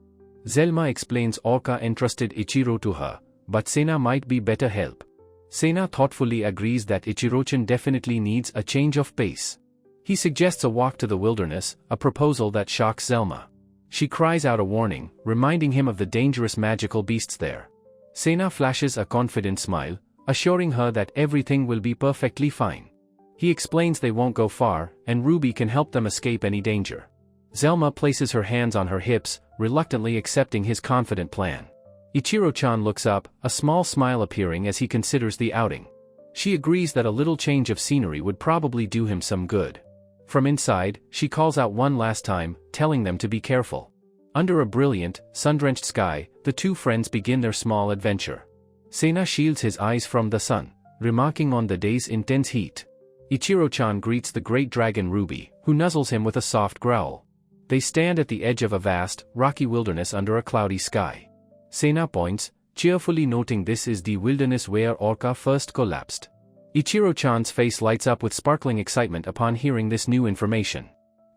Zelma explains Orca entrusted Ichiro to her, but Sena might be better help. Sena thoughtfully agrees that Ichiro-chan definitely needs a change of pace. He suggests a walk to the wilderness, a proposal that shocks Zelma. She cries out a warning, reminding him of the dangerous magical beasts there. Sena flashes a confident smile, assuring her that everything will be perfectly fine. He explains they won't go far, and Ruby can help them escape any danger. Zelma places her hands on her hips, reluctantly accepting his confident plan. Ichiro-chan looks up, a small smile appearing as he considers the outing. She agrees that a little change of scenery would probably do him some good. From inside, she calls out one last time, telling them to be careful. Under a brilliant, sun-drenched sky, the two friends begin their small adventure. Sena shields his eyes from the sun, remarking on the day's intense heat. Ichiro-chan greets the great dragon Ruby, who nuzzles him with a soft growl. They stand at the edge of a vast, rocky wilderness under a cloudy sky. Sena points, cheerfully noting this is the wilderness where Orca first collapsed. Ichiro-chan's face lights up with sparkling excitement upon hearing this new information.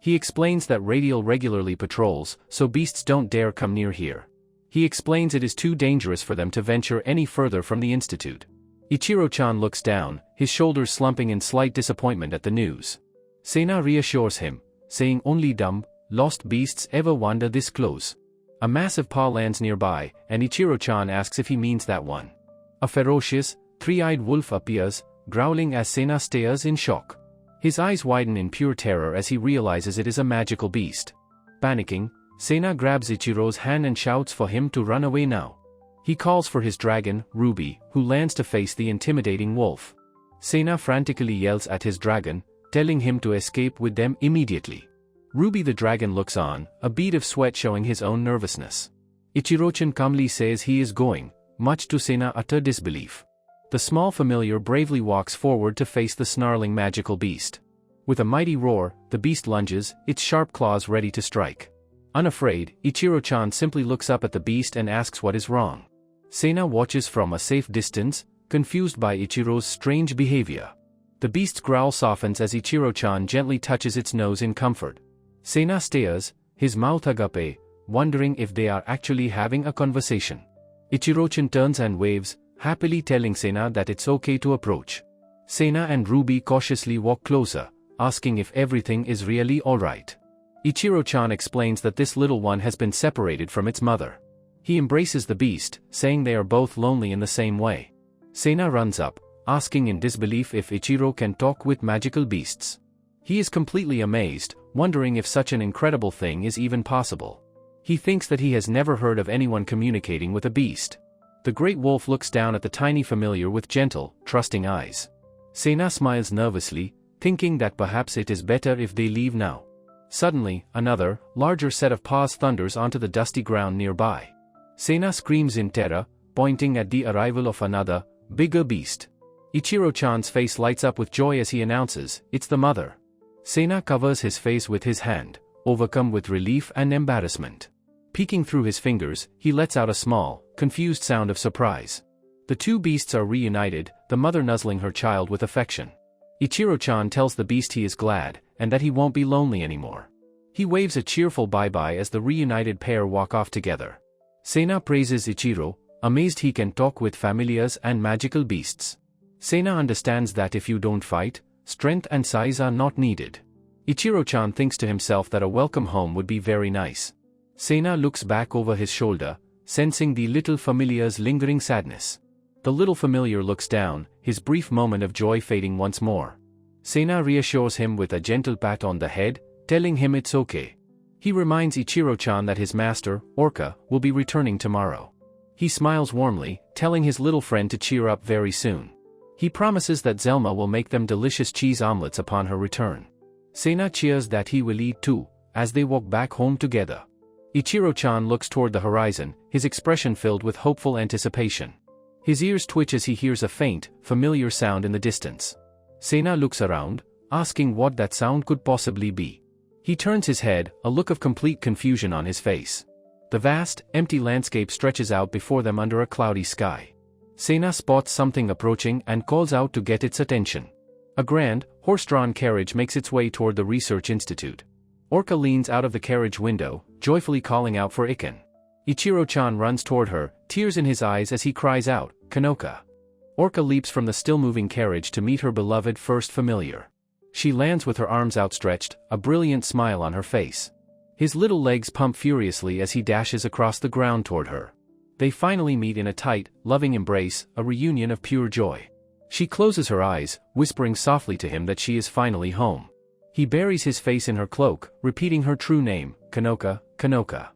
He explains that Radial regularly patrols, so beasts don't dare come near here. He explains it is too dangerous for them to venture any further from the institute. Ichiro-chan looks down, his shoulders slumping in slight disappointment at the news. Sena reassures him, saying only dumb, lost beasts ever wander this close. A massive paw lands nearby, and Ichiro-chan asks if he means that one. A ferocious, three-eyed wolf appears, growling as Sena stares in shock. His eyes widen in pure terror as he realizes it is a magical beast. Panicking, Sena grabs Ichiro's hand and shouts for him to run away now. He calls for his dragon, Ruby, who lands to face the intimidating wolf. Sena frantically yells at his dragon, telling him to escape with them immediately. Ruby the dragon looks on, a bead of sweat showing his own nervousness. Ichiro-chan calmly says he is going, much to Sena's utter disbelief. The small familiar bravely walks forward to face the snarling magical beast. With a mighty roar, the beast lunges, its sharp claws ready to strike. Unafraid, Ichiro-chan simply looks up at the beast and asks what is wrong. Sena watches from a safe distance, confused by Ichiro's strange behavior. The beast's growl softens as Ichiro-chan gently touches its nose in comfort. Sena stares, his mouth agape, wondering if they are actually having a conversation. Ichiro-chan turns and waves, happily telling Sena that it's okay to approach. Sena and Ruby cautiously walk closer, asking if everything is really alright. Ichiro-chan explains that this little one has been separated from its mother. He embraces the beast, saying they are both lonely in the same way. Sena runs up, asking in disbelief if Ichiro can talk with magical beasts. He is completely amazed, wondering if such an incredible thing is even possible. He thinks that he has never heard of anyone communicating with a beast. The great wolf looks down at the tiny familiar with gentle, trusting eyes. Sena smiles nervously, thinking that perhaps it is better if they leave now. Suddenly, another, larger set of paws thunders onto the dusty ground nearby. Sena screams in terror, pointing at the arrival of another, bigger beast. Ichiro-chan's face lights up with joy as he announces, it's the mother. Sena covers his face with his hand, overcome with relief and embarrassment. Peeking through his fingers, he lets out a small, confused sound of surprise. The two beasts are reunited, the mother nuzzling her child with affection. Ichiro-chan tells the beast he is glad, and that he won't be lonely anymore. He waves a cheerful bye-bye as the reunited pair walk off together. Sena praises Ichiro, amazed he can talk with familiars and magical beasts. Sena understands that if you don't fight, strength and size are not needed. Ichiro-chan thinks to himself that a welcome home would be very nice. Sena looks back over his shoulder, sensing the little familiar's lingering sadness. The little familiar looks down, his brief moment of joy fading once more. Sena reassures him with a gentle pat on the head, telling him it's okay. He reminds Ichiro-chan that his master, Orca, will be returning tomorrow. He smiles warmly, telling his little friend to cheer up very soon. He promises that Zelma will make them delicious cheese omelets upon her return. Sena cheers that he will eat too, as they walk back home together. Ichiro-chan looks toward the horizon, his expression filled with hopeful anticipation. His ears twitch as he hears a faint, familiar sound in the distance. Sena looks around, asking what that sound could possibly be. He turns his head, a look of complete confusion on his face. The vast, empty landscape stretches out before them under a cloudy sky. Sena spots something approaching and calls out to get its attention. A grand, horse-drawn carriage makes its way toward the research institute. Orca leans out of the carriage window, joyfully calling out for Iken. Ichiro-chan runs toward her, tears in his eyes as he cries out, Kanoka. Orca leaps from the still-moving carriage to meet her beloved first familiar. She lands with her arms outstretched, a brilliant smile on her face. His little legs pump furiously as he dashes across the ground toward her. They finally meet in a tight, loving embrace, a reunion of pure joy. She closes her eyes, whispering softly to him that she is finally home. He buries his face in her cloak, repeating her true name, Kanoka, Kanoka.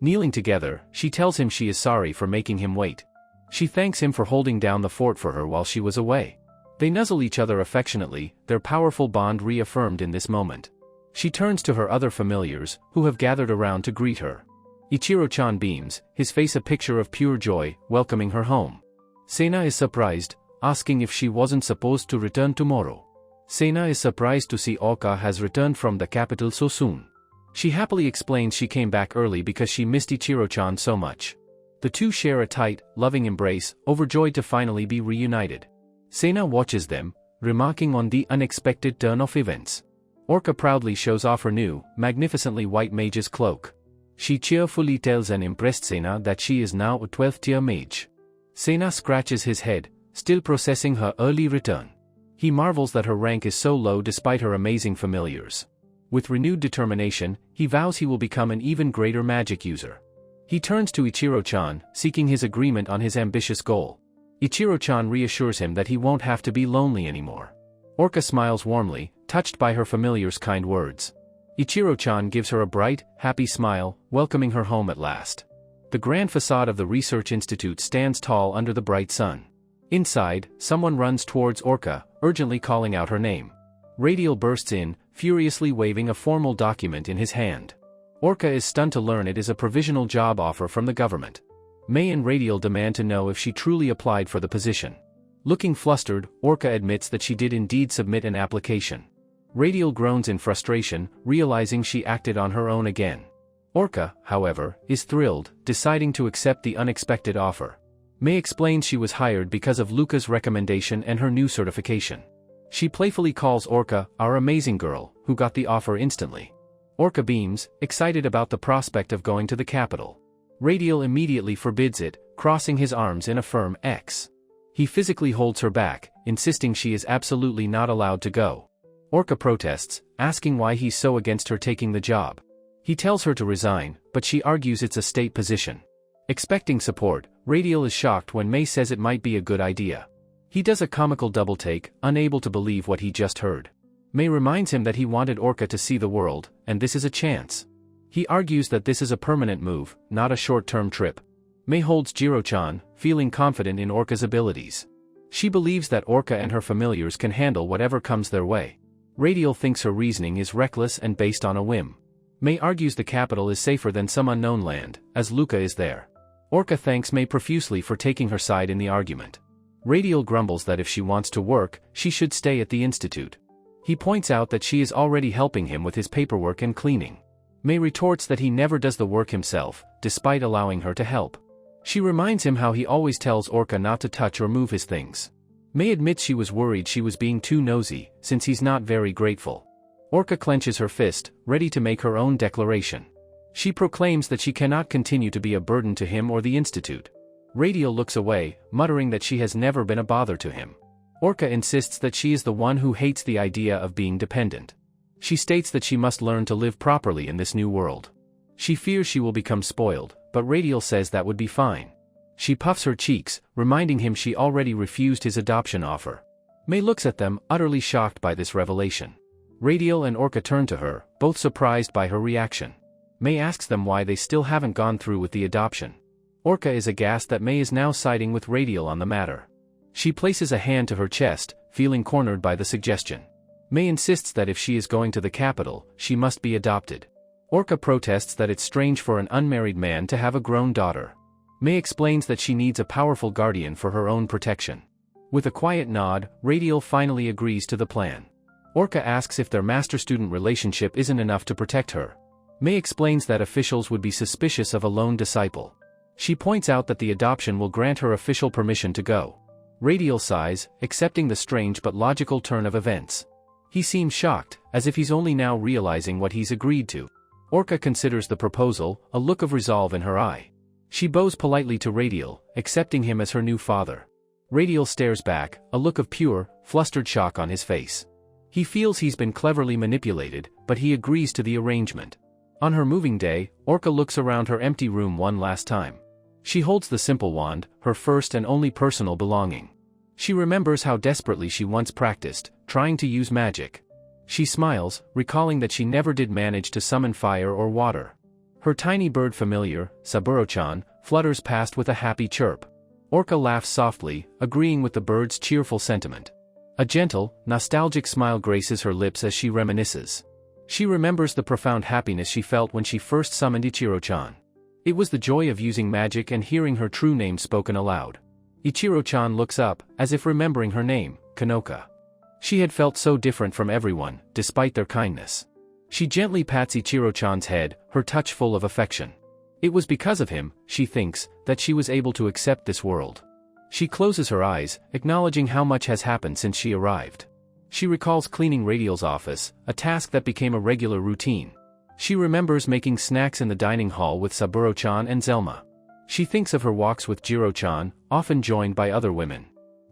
Kneeling together, she tells him she is sorry for making him wait. She thanks him for holding down the fort for her while she was away. They nuzzle each other affectionately, their powerful bond reaffirmed in this moment. She turns to her other familiars, who have gathered around to greet her. Ichiro-chan beams, his face a picture of pure joy, welcoming her home. Sena is surprised, asking if she wasn't supposed to return tomorrow. Sena is surprised to see Orca has returned from the capital so soon. She happily explains she came back early because she missed Ichiro-chan so much. The two share a tight, loving embrace, overjoyed to finally be reunited. Sena watches them, remarking on the unexpected turn of events. Orca proudly shows off her new, magnificently white mage's cloak. She cheerfully tells an impressed Sena that she is now a 12th tier mage. Sena scratches his head, still processing her early return. He marvels that her rank is so low despite her amazing familiars. With renewed determination, he vows he will become an even greater magic user. He turns to Ichiro-chan, seeking his agreement on his ambitious goal. Ichiro-chan reassures him that he won't have to be lonely anymore. Orca smiles warmly, touched by her familiar's kind words. Ichiro-chan gives her a bright, happy smile, welcoming her home at last. The grand facade of the research institute stands tall under the bright sun. Inside, someone runs towards Orca, urgently calling out her name. Radial bursts in, furiously waving a formal document in his hand. Orca is stunned to learn it is a provisional job offer from the government. May and Radial demand to know if she truly applied for the position. Looking flustered, Orca admits that she did indeed submit an application. Radial groans in frustration, realizing she acted on her own again. Orca, however, is thrilled, deciding to accept the unexpected offer. May explains she was hired because of Luca's recommendation and her new certification. She playfully calls Orca our amazing girl, who got the offer instantly. Orca beams, excited about the prospect of going to the capital. Radial immediately forbids it, crossing his arms in a firm X. He physically holds her back, insisting she is absolutely not allowed to go. Orca protests, asking why he's so against her taking the job. He tells her to resign, but she argues it's a state position. Expecting support, Radial is shocked when May says it might be a good idea. He does a comical double-take, unable to believe what he just heard. May reminds him that he wanted Orca to see the world, and this is a chance. He argues that this is a permanent move, not a short-term trip. May holds Jiro-chan, feeling confident in Orca's abilities. She believes that Orca and her familiars can handle whatever comes their way. Radial thinks her reasoning is reckless and based on a whim. May argues the capital is safer than some unknown land, as Luca is there. Orca thanks May profusely for taking her side in the argument. Radial grumbles that if she wants to work, she should stay at the institute. He points out that she is already helping him with his paperwork and cleaning. May retorts that he never does the work himself, despite allowing her to help. She reminds him how he always tells Orca not to touch or move his things. May admits she was worried she was being too nosy, since he's not very grateful. Orca clenches her fist, ready to make her own declaration. She proclaims that she cannot continue to be a burden to him or the institute. Radial looks away, muttering that she has never been a bother to him. Orca insists that she is the one who hates the idea of being dependent. She states that she must learn to live properly in this new world. She fears she will become spoiled, but Radial says that would be fine. She puffs her cheeks, reminding him she already refused his adoption offer. May looks at them, utterly shocked by this revelation. Radial and Orca turn to her, both surprised by her reaction. May asks them why they still haven't gone through with the adoption. Orca is aghast that May is now siding with Radial on the matter. She places a hand to her chest, feeling cornered by the suggestion. May insists that if she is going to the capital, she must be adopted. Orca protests that it's strange for an unmarried man to have a grown daughter. May explains that she needs a powerful guardian for her own protection. With a quiet nod, Radial finally agrees to the plan. Orca asks if their master-student relationship isn't enough to protect her. May explains that officials would be suspicious of a lone disciple. She points out that the adoption will grant her official permission to go. Radial sighs, accepting the strange but logical turn of events. He seems shocked, as if he's only now realizing what he's agreed to. Orca considers the proposal, a look of resolve in her eye. She bows politely to Radial, accepting him as her new father. Radial stares back, a look of pure, flustered shock on his face. He feels he's been cleverly manipulated, but he agrees to the arrangement. On her moving day, Orca looks around her empty room one last time. She holds the simple wand, her first and only personal belonging. She remembers how desperately she once practiced, trying to use magic. She smiles, recalling that she never did manage to summon fire or water. Her tiny bird familiar, Saburo-chan, flutters past with a happy chirp. Orca laughs softly, agreeing with the bird's cheerful sentiment. A gentle, nostalgic smile graces her lips as she reminisces. She remembers the profound happiness she felt when she first summoned Ichiro-chan. It was the joy of using magic and hearing her true name spoken aloud. Ichiro-chan looks up, as if remembering her name, Kanoka. She had felt so different from everyone, despite their kindness. She gently pats Ichiro-chan's head, her touch full of affection. It was because of him, she thinks, that she was able to accept this world. She closes her eyes, acknowledging how much has happened since she arrived. She recalls cleaning Radial's office, a task that became a regular routine. She remembers making snacks in the dining hall with Saburo-chan and Zelma. She thinks of her walks with Jiro-chan, often joined by other women.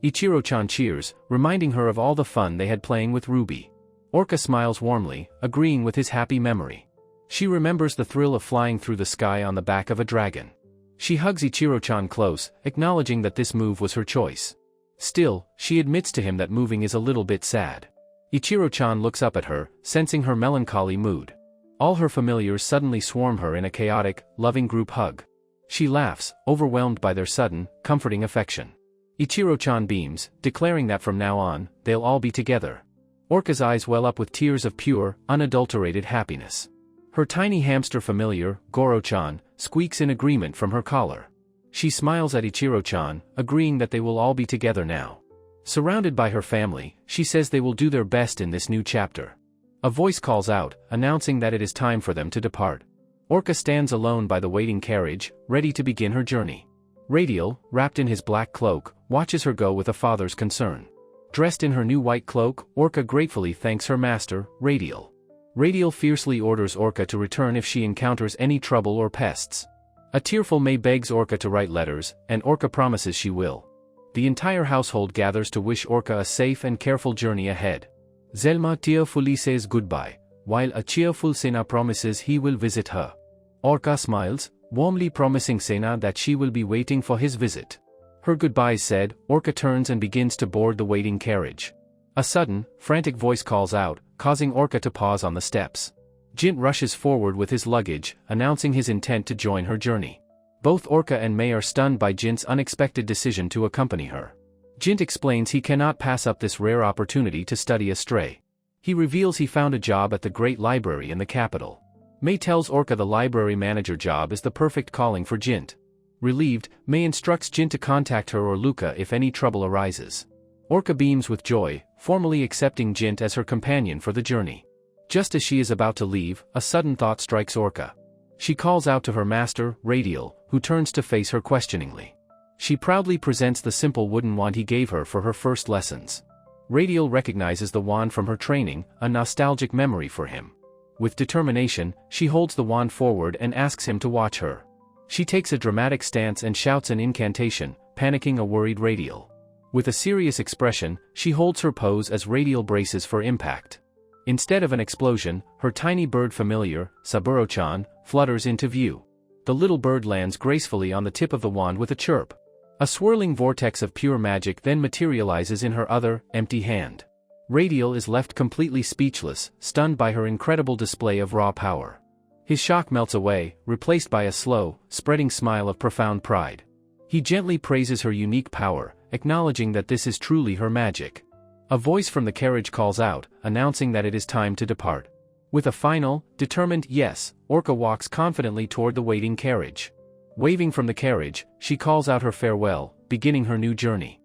Ichiro-chan cheers, reminding her of all the fun they had playing with Ruby. Orca smiles warmly, agreeing with his happy memory. She remembers the thrill of flying through the sky on the back of a dragon. She hugs Ichiro-chan close, acknowledging that this move was her choice. Still, she admits to him that moving is a little bit sad. Ichiro-chan looks up at her, sensing her melancholy mood. All her familiars suddenly swarm her in a chaotic, loving group hug. She laughs, overwhelmed by their sudden, comforting affection. Ichiro-chan beams, declaring that from now on, they'll all be together. Orca's eyes well up with tears of pure, unadulterated happiness. Her tiny hamster familiar, Goro-chan, squeaks in agreement from her collar. She smiles at Ichiro-chan, agreeing that they will all be together now. Surrounded by her family, she says they will do their best in this new chapter. A voice calls out, announcing that it is time for them to depart. Orca stands alone by the waiting carriage, ready to begin her journey. Radial, wrapped in his black cloak, watches her go with a father's concern. Dressed in her new white cloak, Orca gratefully thanks her master, Radial. Radial fiercely orders Orca to return if she encounters any trouble or pests. A tearful May begs Orca to write letters, and Orca promises she will. The entire household gathers to wish Orca a safe and careful journey ahead. Zelma tearfully says goodbye, while a cheerful Sena promises he will visit her. Orca smiles, warmly promising Sena that she will be waiting for his visit. Her goodbyes said, Orca turns and begins to board the waiting carriage. A sudden, frantic voice calls out, causing Orca to pause on the steps. Jint rushes forward with his luggage, announcing his intent to join her journey. Both Orca and May are stunned by Jint's unexpected decision to accompany her. Jint explains he cannot pass up this rare opportunity to study Astray. He reveals he found a job at the Great Library in the capital. May tells Orca the library manager job is the perfect calling for Jint. Relieved, May instructs Jint to contact her or Luca if any trouble arises. Orca beams with joy, formally accepting Jint as her companion for the journey. Just as she is about to leave, a sudden thought strikes Orca. She calls out to her master, Radial, who turns to face her questioningly. She proudly presents the simple wooden wand he gave her for her first lessons. Radial recognizes the wand from her training, a nostalgic memory for him. With determination, she holds the wand forward and asks him to watch her. She takes a dramatic stance and shouts an incantation, panicking a worried Radial. With a serious expression, she holds her pose as Radial braces for impact. Instead of an explosion, her tiny bird familiar, Saburo-chan, flutters into view. The little bird lands gracefully on the tip of the wand with a chirp. A swirling vortex of pure magic then materializes in her other, empty hand. Radial is left completely speechless, stunned by her incredible display of raw power. His shock melts away, replaced by a slow, spreading smile of profound pride. He gently praises her unique power, acknowledging that this is truly her magic. A voice from the carriage calls out, announcing that it is time to depart. With a final, determined yes, Orca walks confidently toward the waiting carriage. Waving from the carriage, she calls out her farewell, beginning her new journey.